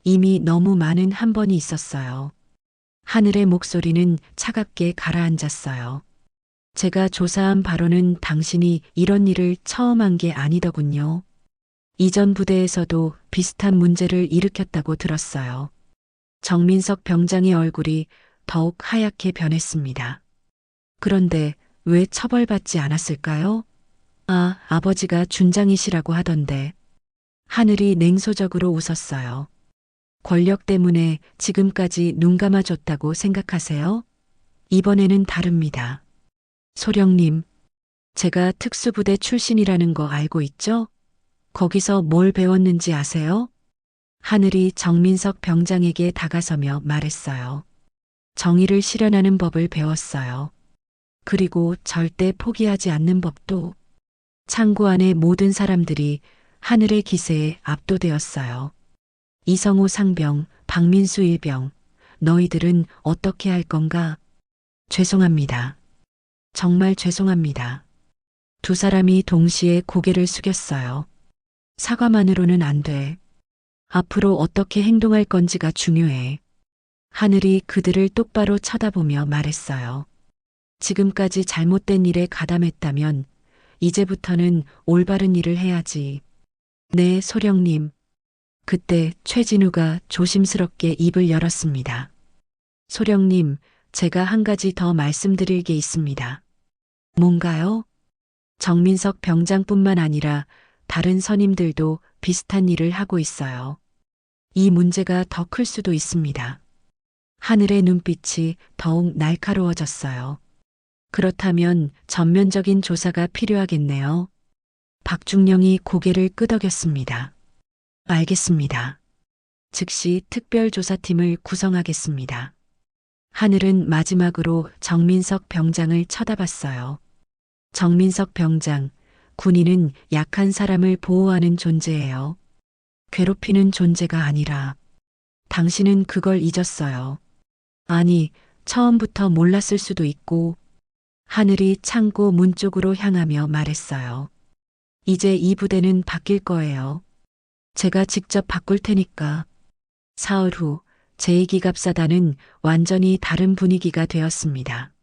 이미 너무 많은 한 번이 있었어요. 하늘의 목소리는 차갑게 가라앉았어요. 제가 조사한 바로는 당신이 이런 일을 처음 한 게 아니더군요. 이전 부대에서도 비슷한 문제를 일으켰다고 들었어요. 정민석 병장의 얼굴이 더욱 하얗게 변했습니다. 그런데 왜 처벌받지 않았을까요? 아, 아버지가 준장이시라고 하던데. 하늘이 냉소적으로 웃었어요. 권력 때문에 지금까지 눈 감아줬다고 생각하세요? 이번에는 다릅니다. 소령님, 제가 특수부대 출신이라는 거 알고 있죠? 거기서 뭘 배웠는지 아세요? 하늘이 정민석 병장에게 다가서며 말했어요. 정의를 실현하는 법을 배웠어요. 그리고 절대 포기하지 않는 법도. 창고 안의 모든 사람들이 하늘의 기세에 압도되었어요. 이성호 상병, 박민수 일병, 너희들은 어떻게 할 건가? 죄송합니다. 정말 죄송합니다. 두 사람이 동시에 고개를 숙였어요. 사과만으로는 안 돼. 앞으로 어떻게 행동할 건지가 중요해. 하늘이 그들을 똑바로 쳐다보며 말했어요. 지금까지 잘못된 일에 가담했다면 이제부터는 올바른 일을 해야지. 네, 소령님. 그때 최진우가 조심스럽게 입을 열었습니다. 소령님, 제가 한 가지 더 말씀드릴 게 있습니다. 뭔가요? 정민석 병장뿐만 아니라 다른 선임들도 비슷한 일을 하고 있어요. 이 문제가 더 클 수도 있습니다. 하늘의 눈빛이 더욱 날카로워졌어요. 그렇다면 전면적인 조사가 필요하겠네요. 박중령이 고개를 끄덕였습니다. 알겠습니다. 즉시 특별조사팀을 구성하겠습니다. 하늘은 마지막으로 정민석 병장을 쳐다봤어요. 정민석 병장, 군인은 약한 사람을 보호하는 존재예요. 괴롭히는 존재가 아니라. 당신은 그걸 잊었어요. 아니, 처음부터 몰랐을 수도 있고. 하늘이 창고 문 쪽으로 향하며 말했어요. 이제 이 부대는 바뀔 거예요. 제가 직접 바꿀 테니까. 사흘 후 제2기갑사단은 완전히 다른 분위기가 되었습니다.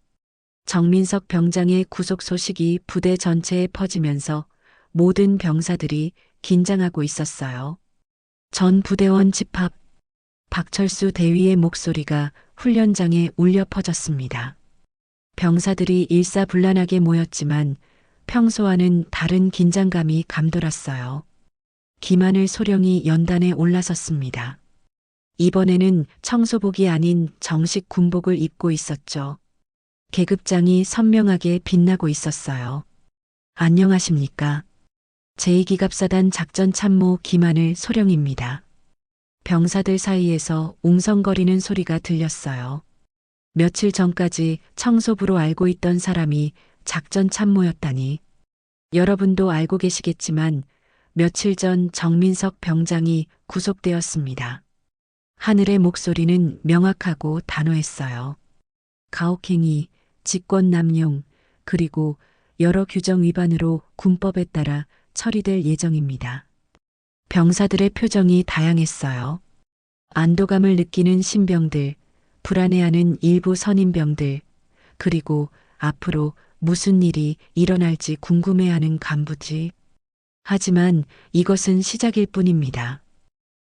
정민석 병장의 구속 소식이 부대 전체에 퍼지면서 모든 병사들이 긴장하고 있었어요. 전 부대원 집합. 박철수 대위의 목소리가 훈련장에 울려 퍼졌습니다. 병사들이 일사불란하게 모였지만 평소와는 다른 긴장감이 감돌았어요. 김하늘 소령이 연단에 올라섰습니다. 이번에는 청소복이 아닌 정식 군복을 입고 있었죠. 계급장이 선명하게 빛나고 있었어요. 안녕하십니까? 제2기갑사단 작전참모 김하늘 소령입니다. 병사들 사이에서 웅성거리는 소리가 들렸어요. 며칠 전까지 청소부로 알고 있던 사람이 작전참모였다니. 여러분도 알고 계시겠지만 며칠 전 정민석 병장이 구속되었습니다. 하늘의 목소리는 명확하고 단호했어요. 가혹행위, 직권남용, 그리고 여러 규정 위반으로 군법에 따라 처리될 예정입니다. 병사들의 표정이 다양했어요. 안도감을 느끼는 신병들, 불안해하는 일부 선임병들, 그리고 앞으로 무슨 일이 일어날지 궁금해하는 간부지. 하지만 이것은 시작일 뿐입니다.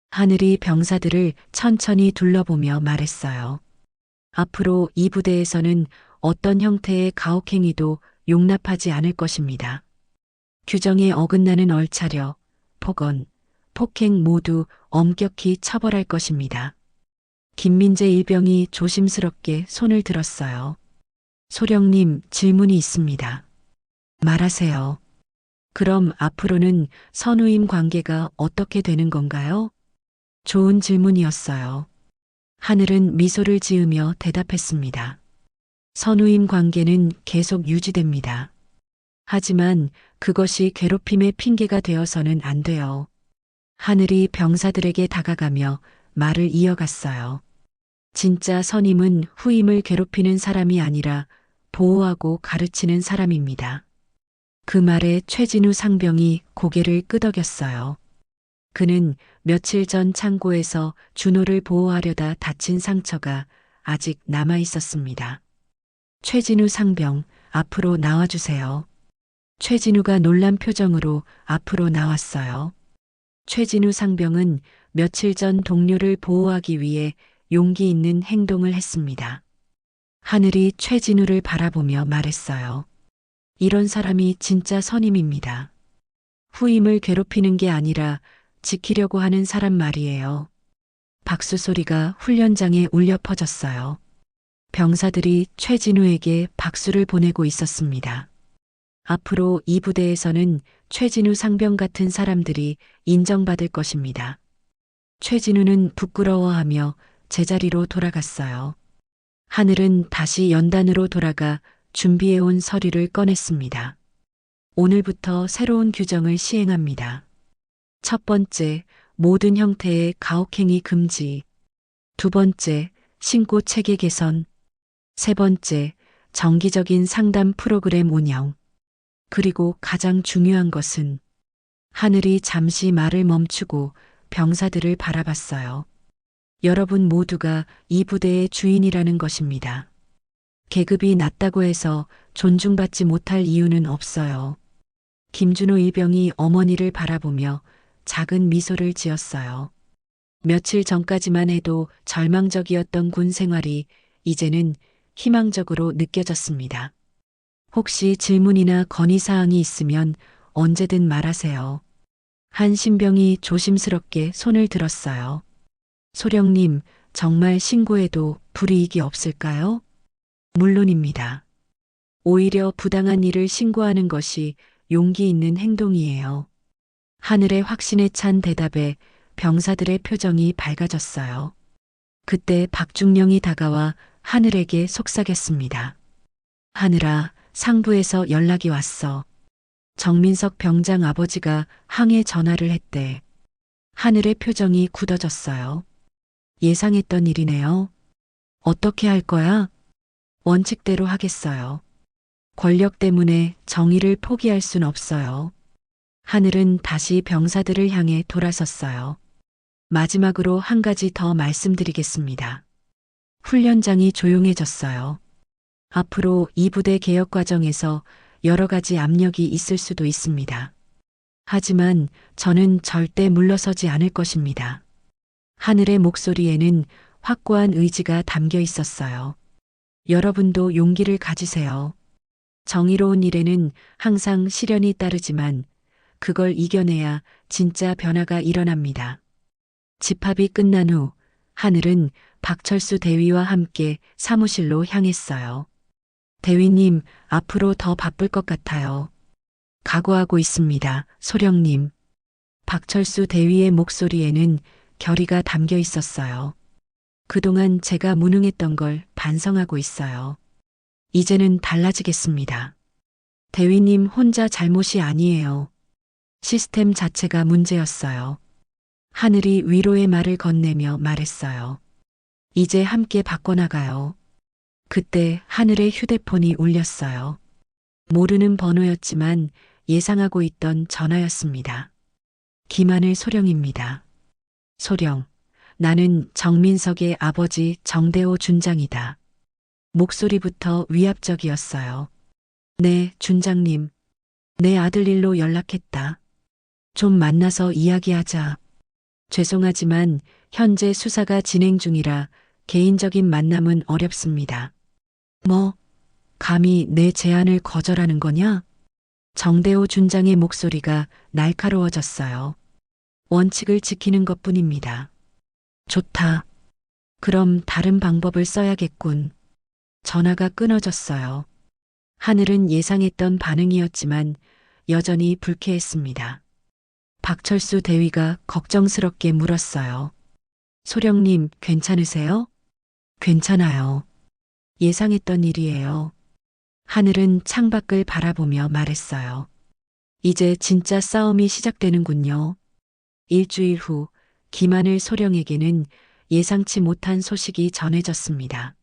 하늘이 병사들을 천천히 둘러보며 말했어요. 앞으로 이 부대에서는 어떤 형태의 가혹행위도 용납하지 않을 것입니다. 규정에 어긋나는 얼차려, 폭언, 폭행 모두 엄격히 처벌할 것입니다. 김민재 일병이 조심스럽게 손을 들었어요. 소령님, 질문이 있습니다. 말하세요. 그럼 앞으로는 선후임 관계가 어떻게 되는 건가요? 좋은 질문이었어요. 하늘은 미소를 지으며 대답했습니다. 선후임 관계는 계속 유지됩니다. 하지만 그것이 괴롭힘의 핑계가 되어서는 안 돼요. 하늘이 병사들에게 다가가며 말을 이어갔어요. 진짜 선임은 후임을 괴롭히는 사람이 아니라 보호하고 가르치는 사람입니다. 그 말에 최진우 상병이 고개를 끄덕였어요. 그는 며칠 전 창고에서 준호를 보호하려다 다친 상처가 아직 남아 있었습니다. 최진우 상병, 앞으로 나와주세요. 최진우가 놀란 표정으로 앞으로 나왔어요. 최진우 상병은 며칠 전 동료를 보호하기 위해 용기 있는 행동을 했습니다. 하늘이 최진우를 바라보며 말했어요. 이런 사람이 진짜 선임입니다. 후임을 괴롭히는 게 아니라 지키려고 하는 사람 말이에요. 박수 소리가 훈련장에 울려 퍼졌어요. 병사들이 최진우에게 박수를 보내고 있었습니다. 앞으로 이 부대에서는 최진우 상병 같은 사람들이 인정받을 것입니다. 최진우는 부끄러워하며 제자리로 돌아갔어요. 하늘은 다시 연단으로 돌아가 준비해온 서류를 꺼냈습니다. 오늘부터 새로운 규정을 시행합니다. 첫 번째, 모든 형태의 가혹행위 금지. 두 번째, 신고 체계 개선. 세 번째, 정기적인 상담 프로그램 운영. 그리고 가장 중요한 것은 하늘이 잠시 말을 멈추고 병사들을 바라봤어요. 여러분 모두가 이 부대의 주인이라는 것입니다. 계급이 낮다고 해서 존중받지 못할 이유는 없어요. 김준호 일병이 어머니를 바라보며 작은 미소를 지었어요. 며칠 전까지만 해도 절망적이었던 군 생활이 이제는 희망적으로 느껴졌습니다. 혹시 질문이나 건의사항이 있으면 언제든 말하세요. 한 신병이 조심스럽게 손을 들었어요. 소령님, 정말 신고해도 불이익이 없을까요? 물론입니다. 오히려 부당한 일을 신고하는 것이 용기 있는 행동이에요. 하늘의 확신에 찬 대답에 병사들의 표정이 밝아졌어요. 그때 박중령이 다가와 하늘에게 속삭였습니다. 하늘아, 상부에서 연락이 왔어. 정민석 병장 아버지가 항해 전화를 했대. 하늘의 표정이 굳어졌어요. 예상했던 일이네요. 어떻게 할 거야? 원칙대로 하겠어요. 권력 때문에 정의를 포기할 순 없어요. 하늘은 다시 병사들을 향해 돌아섰어요. 마지막으로 한 가지 더 말씀드리겠습니다. 훈련장이 조용해졌어요. 앞으로 이 부대 개혁 과정에서 여러 가지 압력이 있을 수도 있습니다. 하지만 저는 절대 물러서지 않을 것입니다. 하늘의 목소리에는 확고한 의지가 담겨 있었어요. 여러분도 용기를 가지세요. 정의로운 일에는 항상 시련이 따르지만 그걸 이겨내야 진짜 변화가 일어납니다. 집합이 끝난 후 하늘은 박철수 대위와 함께 사무실로 향했어요. 대위님, 앞으로 더 바쁠 것 같아요. 각오하고 있습니다, 소령님. 박철수 대위의 목소리에는 결의가 담겨 있었어요. 그동안 제가 무능했던 걸 반성하고 있어요. 이제는 달라지겠습니다. 대위님 혼자 잘못이 아니에요. 시스템 자체가 문제였어요. 하늘이 위로의 말을 건네며 말했어요. 이제 함께 바꿔나가요. 그때 하늘의 휴대폰이 울렸어요. 모르는 번호였지만 예상하고 있던 전화였습니다. 김하늘 소령입니다. 소령, 나는 정민석의 아버지 정대호 준장이다. 목소리부터 위압적이었어요. 네, 준장님. 내 아들 일로 연락했다. 좀 만나서 이야기하자. 죄송하지만 현재 수사가 진행 중이라 개인적인 만남은 어렵습니다. 뭐, 감히 내 제안을 거절하는 거냐? 정대호 준장의 목소리가 날카로워졌어요. 원칙을 지키는 것뿐입니다. 좋다. 그럼 다른 방법을 써야겠군. 전화가 끊어졌어요. 하늘은 예상했던 반응이었지만 여전히 불쾌했습니다. 박철수 대위가 걱정스럽게 물었어요. 소령님, 괜찮으세요? 괜찮아요. 예상했던 일이에요. 하늘은 창밖을 바라보며 말했어요. 이제 진짜 싸움이 시작되는군요. 일주일 후 김하늘 소령에게는 예상치 못한 소식이 전해졌습니다.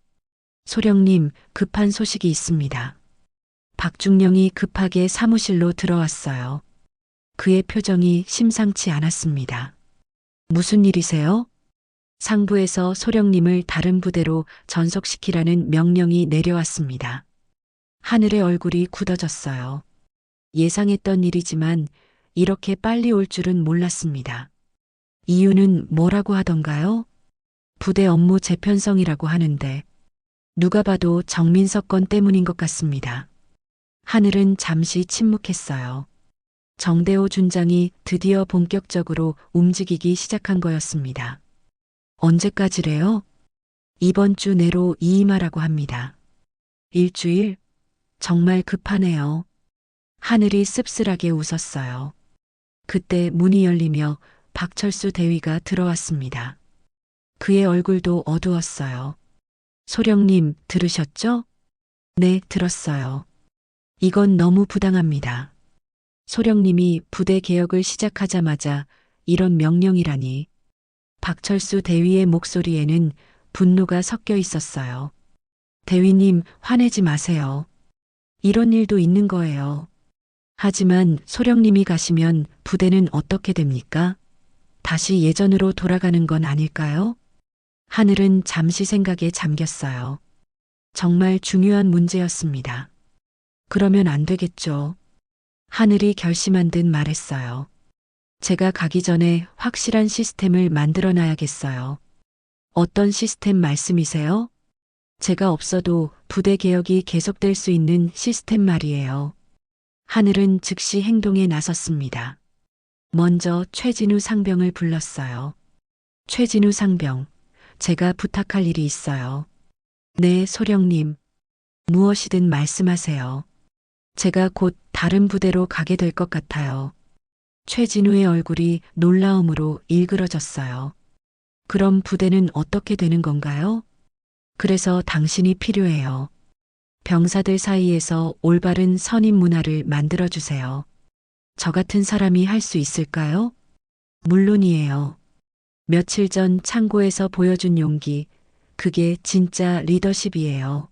소령님, 급한 소식이 있습니다. 박중령이 급하게 사무실로 들어왔어요. 그의 표정이 심상치 않았습니다. 무슨 일이세요? 상부에서 소령님을 다른 부대로 전속시키라는 명령이 내려왔습니다. 하늘의 얼굴이 굳어졌어요. 예상했던 일이지만 이렇게 빨리 올 줄은 몰랐습니다. 이유는 뭐라고 하던가요? 부대 업무 재편성이라고 하는데 누가 봐도 정민석 건 때문인 것 같습니다. 하늘은 잠시 침묵했어요. 정대호 준장이 드디어 본격적으로 움직이기 시작한 거였습니다. 언제까지래요? 이번 주 내로 이임하라고 합니다. 일주일? 정말 급하네요. 하늘이 씁쓸하게 웃었어요. 그때 문이 열리며 박철수 대위가 들어왔습니다. 그의 얼굴도 어두웠어요. 소령님, 들으셨죠? 네, 들었어요. 이건 너무 부당합니다. 소령님이 부대 개혁을 시작하자마자 이런 명령이라니. 박철수 대위의 목소리에는 분노가 섞여 있었어요. 대위님, 화내지 마세요. 이런 일도 있는 거예요. 하지만 소령님이 가시면 부대는 어떻게 됩니까? 다시 예전으로 돌아가는 건 아닐까요? 하늘은 잠시 생각에 잠겼어요. 정말 중요한 문제였습니다. 그러면 안 되겠죠. 하늘이 결심한 듯 말했어요. 제가 가기 전에 확실한 시스템을 만들어 놔야겠어요. 어떤 시스템 말씀이세요? 제가 없어도 부대 개혁이 계속될 수 있는 시스템 말이에요. 하늘은 즉시 행동에 나섰습니다. 먼저 최진우 상병을 불렀어요. 최진우 상병, 제가 부탁할 일이 있어요. 네, 소령님. 무엇이든 말씀하세요. 제가 곧 다른 부대로 가게 될 것 같아요. 최진우의 얼굴이 놀라움으로 일그러졌어요. 그럼 부대는 어떻게 되는 건가요? 그래서 당신이 필요해요. 병사들 사이에서 올바른 선임 문화를 만들어주세요. 저 같은 사람이 할 수 있을까요? 물론이에요. 며칠 전 창고에서 보여준 용기, 그게 진짜 리더십이에요.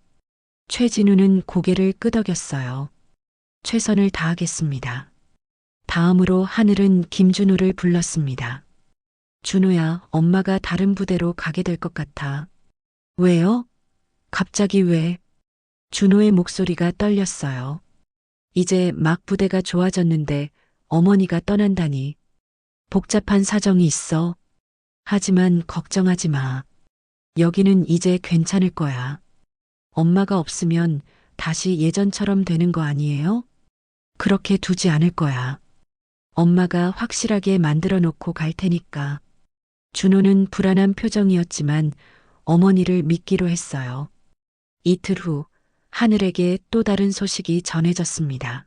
최진우는 고개를 끄덕였어요. 최선을 다하겠습니다. 다음으로 하늘은 김준우를 불렀습니다. 준우야, 엄마가 다른 부대로 가게 될 것 같아. 왜요? 갑자기 왜? 준호의 목소리가 떨렸어요. 이제 막 부대가 좋아졌는데 어머니가 떠난다니. 복잡한 사정이 있어. 하지만 걱정하지 마. 여기는 이제 괜찮을 거야. 엄마가 없으면 다시 예전처럼 되는 거 아니에요? 그렇게 두지 않을 거야. 엄마가 확실하게 만들어 놓고 갈 테니까. 준호는 불안한 표정이었지만 어머니를 믿기로 했어요. 이틀 후 하늘에게 또 다른 소식이 전해졌습니다.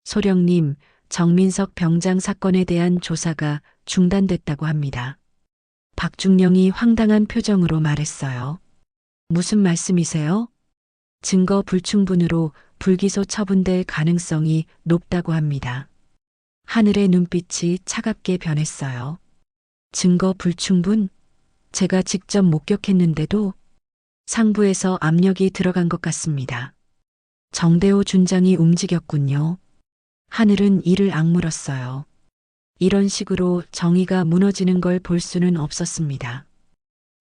소령님, 정민석 병장 사건에 대한 조사가 중단됐다고 합니다. 박중령이 황당한 표정으로 말했어요. 무슨 말씀이세요? 증거 불충분으로 불기소 처분될 가능성이 높다고 합니다. 하늘의 눈빛이 차갑게 변했어요. 증거 불충분? 제가 직접 목격했는데도 상부에서 압력이 들어간 것 같습니다. 정대호 준장이 움직였군요. 하늘은 이를 악물었어요. 이런 식으로 정의가 무너지는 걸 볼 수는 없었습니다.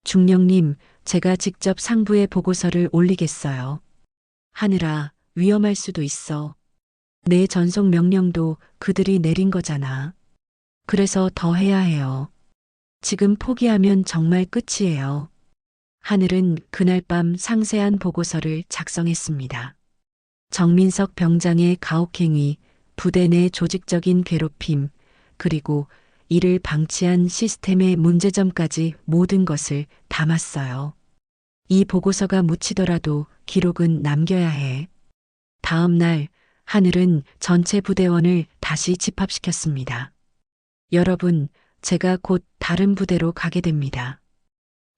중령님, 제가 직접 상부에 보고서를 올리겠어요. 하늘아, 위험할 수도 있어. 내 전속 명령도 그들이 내린 거잖아. 그래서 더 해야 해요. 지금 포기하면 정말 끝이에요. 하늘은 그날 밤 상세한 보고서를 작성했습니다. 정민석 병장의 가혹행위, 부대 내 조직적인 괴롭힘, 그리고 이를 방치한 시스템의 문제점까지 모든 것을 담았어요. 이 보고서가 묻히더라도 기록은 남겨야 해. 다음 날 하늘은 전체 부대원을 다시 집합시켰습니다. 여러분, 제가 곧 다른 부대로 가게 됩니다.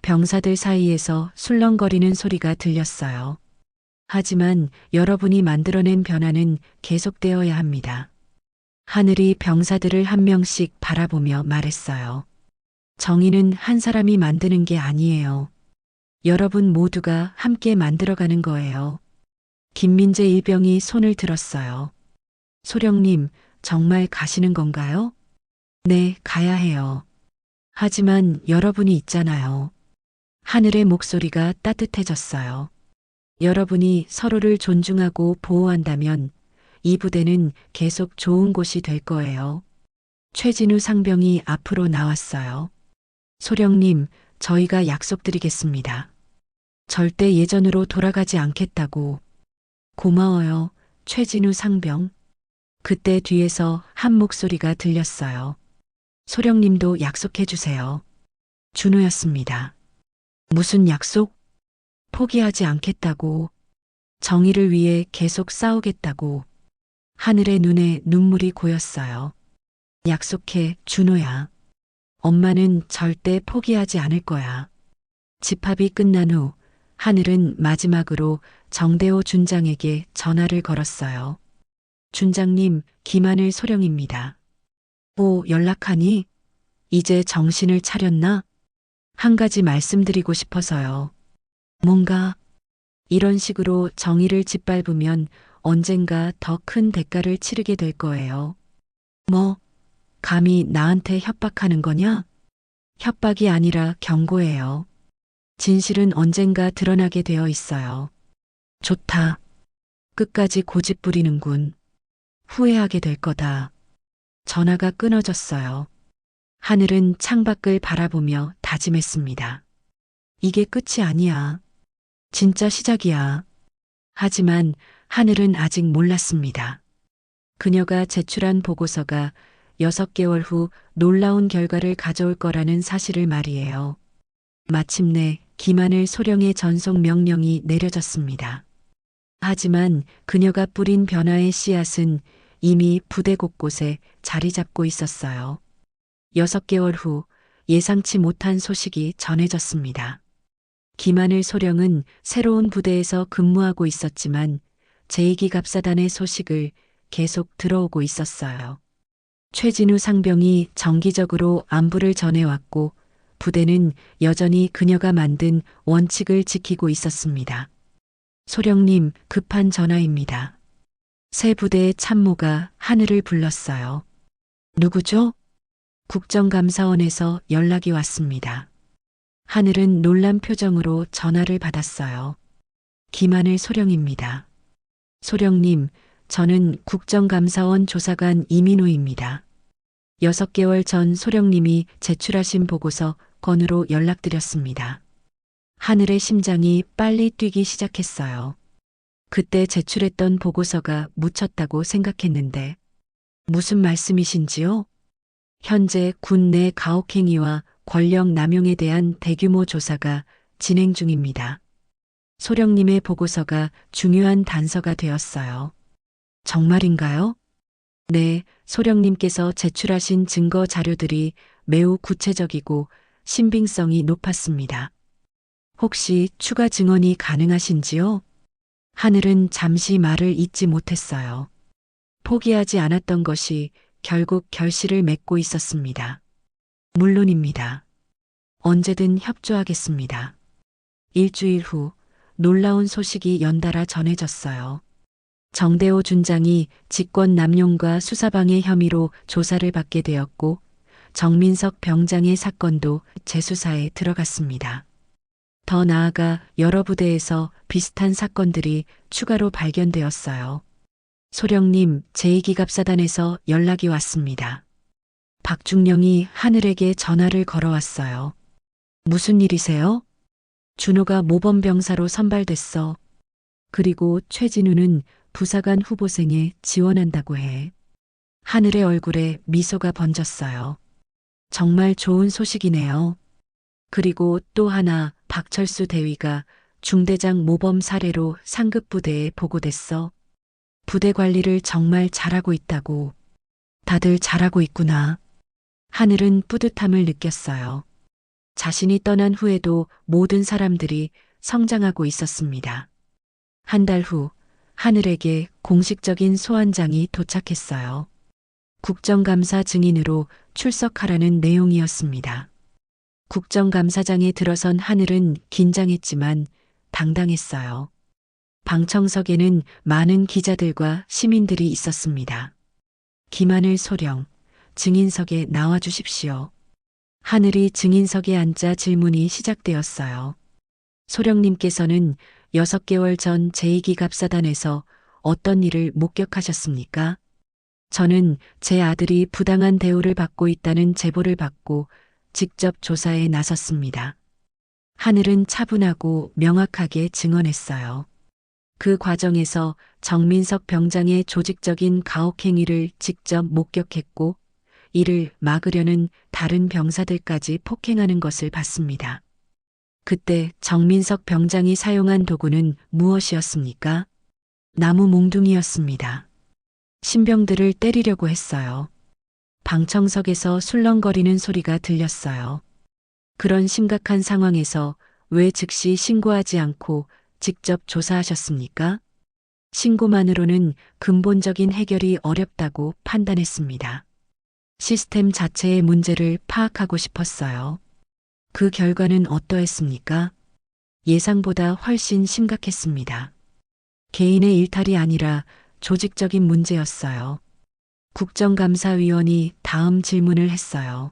병사들 사이에서 술렁거리는 소리가 들렸어요. 하지만 여러분이 만들어낸 변화는 계속되어야 합니다. 하늘이 병사들을 한 명씩 바라보며 말했어요. 정의는 한 사람이 만드는 게 아니에요. 여러분 모두가 함께 만들어가는 거예요. 김민재 일병이 손을 들었어요. 소령님, 정말 가시는 건가요? 네, 가야 해요. 하지만 여러분이 있잖아요. 하늘의 목소리가 따뜻해졌어요. 여러분이 서로를 존중하고 보호한다면 이 부대는 계속 좋은 곳이 될 거예요. 최진우 상병이 앞으로 나왔어요. 소령님, 저희가 약속드리겠습니다. 절대 예전으로 돌아가지 않겠다고. 고마워요, 최진우 상병. 그때 뒤에서 한 목소리가 들렸어요. 소령님도 약속해 주세요. 준호였습니다. 무슨 약속? 포기하지 않겠다고. 정의를 위해 계속 싸우겠다고. 하늘의 눈에 눈물이 고였어요. 약속해, 준호야. 엄마는 절대 포기하지 않을 거야. 집합이 끝난 후 하늘은 마지막으로 정대호 준장에게 전화를 걸었어요. 준장님, 김하늘 소령입니다. 오, 연락하니? 이제 정신을 차렸나? 한 가지 말씀드리고 싶어서요. 뭔가 이런 식으로 정의를 짓밟으면 언젠가 더 큰 대가를 치르게 될 거예요. 뭐, 감히 나한테 협박하는 거냐? 협박이 아니라 경고예요. 진실은 언젠가 드러나게 되어 있어요. 좋다. 끝까지 고집 부리는군. 후회하게 될 거다. 전화가 끊어졌어요. 하늘은 창밖을 바라보며 다짐했습니다. 이게 끝이 아니야. 진짜 시작이야. 하지만 하늘은 아직 몰랐습니다. 그녀가 제출한 보고서가 6개월 후 놀라운 결과를 가져올 거라는 사실을 말이에요. 마침내 김하늘 소령의 전속 명령이 내려졌습니다. 하지만 그녀가 뿌린 변화의 씨앗은 이미 부대 곳곳에 자리 잡고 있었어요. 6개월 후 예상치 못한 소식이 전해졌습니다. 김하늘 소령은 새로운 부대에서 근무하고 있었지만 제2기 갑사단의 소식을 계속 들어오고 있었어요. 최진우 상병이 정기적으로 안부를 전해왔고 부대는 여전히 그녀가 만든 원칙을 지키고 있었습니다. 소령님, 급한 전화입니다. 새 부대의 참모가 하늘을 불렀어요. 누구죠? 국정감사원에서 연락이 왔습니다. 하늘은 놀란 표정으로 전화를 받았어요. 김하늘 소령입니다. 소령님, 저는 국정감사원 조사관 이민호입니다. 6개월 전 소령님이 제출하신 보고서 건으로 연락드렸습니다. 하늘의 심장이 빨리 뛰기 시작했어요. 그때 제출했던 보고서가 묻혔다고 생각했는데 무슨 말씀이신지요? 현재 군 내 가혹행위와 권력 남용에 대한 대규모 조사가 진행 중입니다. 소령님의 보고서가 중요한 단서가 되었어요. 정말인가요? 네, 소령님께서 제출하신 증거 자료들이 매우 구체적이고 신빙성이 높았습니다. 혹시 추가 증언이 가능하신지요? 하늘은 잠시 말을 잇지 못했어요. 포기하지 않았던 것이 결국 결실을 맺고 있었습니다. 물론입니다. 언제든 협조하겠습니다. 일주일 후 놀라운 소식이 연달아 전해졌어요. 정대호 준장이 직권 남용과 수사방해 혐의로 조사를 받게 되었고 정민석 병장의 사건도 재수사에 들어갔습니다. 더 나아가 여러 부대에서 비슷한 사건들이 추가로 발견되었어요. 소령님, 제2기갑사단에서 연락이 왔습니다. 박중령이 하늘에게 전화를 걸어왔어요. 무슨 일이세요? 준호가 모범병사로 선발됐어. 그리고 최진우는 부사관 후보생에 지원한다고 해. 하늘의 얼굴에 미소가 번졌어요. 정말 좋은 소식이네요. 그리고 또 하나, 박철수 대위가 중대장 모범 사례로 상급 부대에 보고됐어. 부대 관리를 정말 잘하고 있다고. 다들 잘하고 있구나. 하늘은 뿌듯함을 느꼈어요. 자신이 떠난 후에도 모든 사람들이 성장하고 있었습니다. 한 달 후, 하늘에게 공식적인 소환장이 도착했어요. 국정감사 증인으로 출석하라는 내용이었습니다. 국정감사장에 들어선 하늘은 긴장했지만 당당했어요. 방청석에는 많은 기자들과 시민들이 있었습니다. 김하늘 소령, 증인석에 나와 주십시오. 하늘이 증인석에 앉자 질문이 시작되었어요. 소령님께서는 6개월 전 제2기갑사단에서 어떤 일을 목격하셨습니까? 저는 제 아들이 부당한 대우를 받고 있다는 제보를 받고 직접 조사에 나섰습니다. 하늘은 차분하고 명확하게 증언했어요. 그 과정에서 정민석 병장의 조직적인 가혹행위를 직접 목격했고 이를 막으려는 다른 병사들까지 폭행하는 것을 봤습니다. 그때 정민석 병장이 사용한 도구는 무엇이었습니까? 나무 몽둥이였습니다. 신병들을 때리려고 했어요. 방청석에서 술렁거리는 소리가 들렸어요. 그런 심각한 상황에서 왜 즉시 신고하지 않고 직접 조사하셨습니까? 신고만으로는 근본적인 해결이 어렵다고 판단했습니다. 시스템 자체의 문제를 파악하고 싶었어요. 그 결과는 어떠했습니까? 예상보다 훨씬 심각했습니다. 개인의 일탈이 아니라 조직적인 문제였어요. 국정감사위원이 다음 질문을 했어요.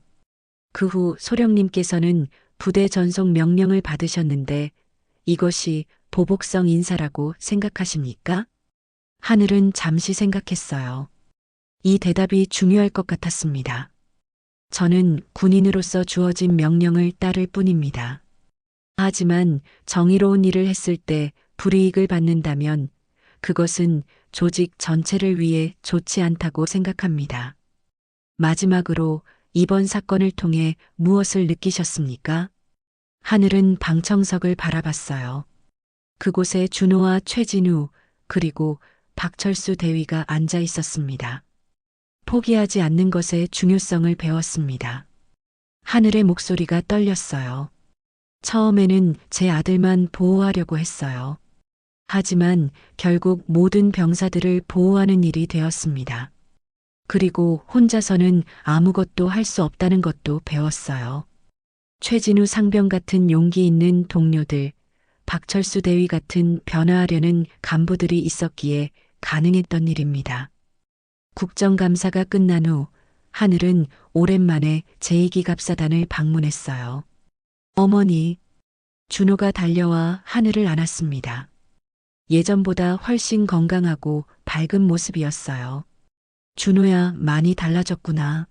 그 후 소령님께서는 부대 전속 명령을 받으셨는데 이것이 보복성 인사라고 생각하십니까? 하늘은 잠시 생각했어요. 이 대답이 중요할 것 같았습니다. 저는 군인으로서 주어진 명령을 따를 뿐입니다. 하지만 정의로운 일을 했을 때 불이익을 받는다면 그것은 조직 전체를 위해 좋지 않다고 생각합니다. 마지막으로 이번 사건을 통해 무엇을 느끼셨습니까? 하늘은 방청석을 바라봤어요. 그곳에 준호와 최진우 그리고 박철수 대위가 앉아 있었습니다. 포기하지 않는 것의 중요성을 배웠습니다. 하늘의 목소리가 떨렸어요. 처음에는 제 아들만 보호하려고 했어요. 하지만 결국 모든 병사들을 보호하는 일이 되었습니다. 그리고 혼자서는 아무것도 할 수 없다는 것도 배웠어요. 최진우 상병 같은 용기 있는 동료들, 박철수 대위 같은 변화하려는 간부들이 있었기에 가능했던 일입니다. 국정감사가 끝난 후 하늘은 오랜만에 제2기갑사단을 방문했어요. 어머니, 준호가 달려와 하늘을 안았습니다. 예전보다 훨씬 건강하고 밝은 모습이었어요. 준호야, 많이 달라졌구나.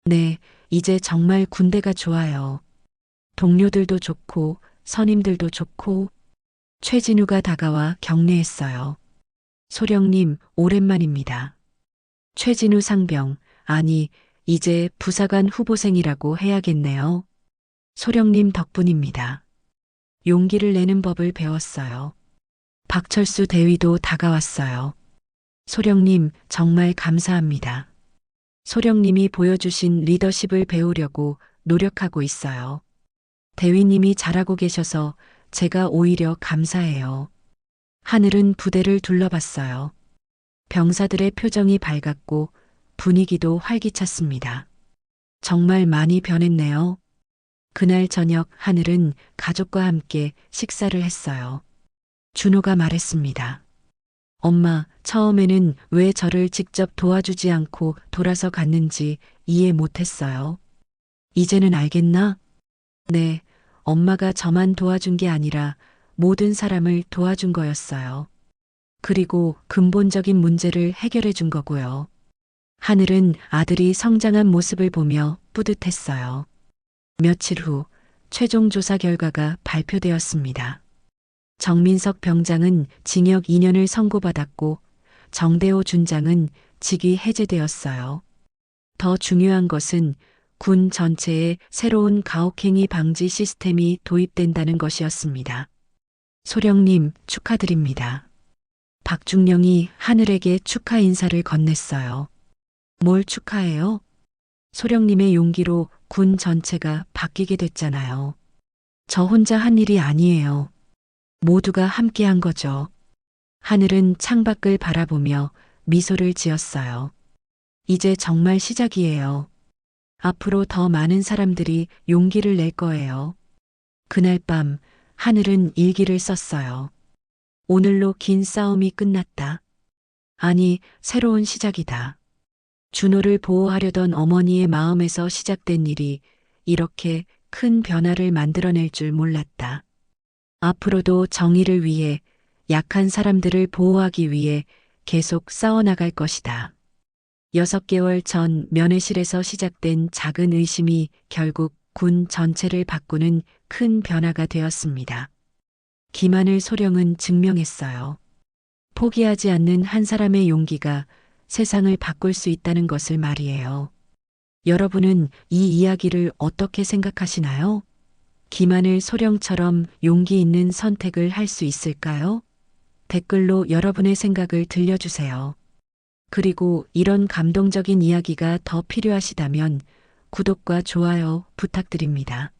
네, 이제 정말 군대가 좋아요. 동료들도 좋고 선임들도 좋고. 최진우가 다가와 격려했어요. 소령님, 오랜만입니다. 최진우 상병, 아니, 이제 부사관 후보생이라고 해야겠네요. 소령님 덕분입니다. 용기를 내는 법을 배웠어요. 박철수 대위도 다가왔어요. 소령님, 정말 감사합니다. 소령님이 보여주신 리더십을 배우려고 노력하고 있어요. 대위님이 잘하고 계셔서 제가 오히려 감사해요. 하늘은 부대를 둘러봤어요. 병사들의 표정이 밝았고 분위기도 활기찼습니다. 정말 많이 변했네요. 그날 저녁 하늘은 가족과 함께 식사를 했어요. 준호가 말했습니다. 엄마, 처음에는 왜 저를 직접 도와주지 않고 돌아서 갔는지 이해 못했어요. 이제는 알겠나? 네, 엄마가 저만 도와준 게 아니라 모든 사람을 도와준 거였어요. 그리고 근본적인 문제를 해결해 준 거고요. 하늘은 아들이 성장한 모습을 보며 뿌듯했어요. 며칠 후 최종 조사 결과가 발표되었습니다. 정민석 병장은 징역 2년을 선고받았고 정대호 준장은 직위 해제되었어요. 더 중요한 것은 군 전체에 새로운 가혹행위 방지 시스템이 도입된다는 것이었습니다. 소령님, 축하드립니다. 박중령이 하늘에게 축하 인사를 건넸어요. 뭘 축하해요? 소령님의 용기로 군 전체가 바뀌게 됐잖아요. 저 혼자 한 일이 아니에요. 모두가 함께 한 거죠. 하늘은 창밖을 바라보며 미소를 지었어요. 이제 정말 시작이에요. 앞으로 더 많은 사람들이 용기를 낼 거예요. 그날 밤 하늘은 일기를 썼어요. 오늘로 긴 싸움이 끝났다. 아니, 새로운 시작이다. 준호를 보호하려던 어머니의 마음에서 시작된 일이 이렇게 큰 변화를 만들어낼 줄 몰랐다. 앞으로도 정의를 위해, 약한 사람들을 보호하기 위해 계속 싸워나갈 것이다. 6개월 전 면회실에서 시작된 작은 의심이 결국 군 전체를 바꾸는 큰 변화가 되었습니다. 김하늘 소령은 증명했어요. 포기하지 않는 한 사람의 용기가 세상을 바꿀 수 있다는 것을 말이에요. 여러분은 이 이야기를 어떻게 생각하시나요? 김하늘 소령처럼 용기 있는 선택을 할 수 있을까요? 댓글로 여러분의 생각을 들려주세요. 그리고 이런 감동적인 이야기가 더 필요하시다면 구독과 좋아요 부탁드립니다.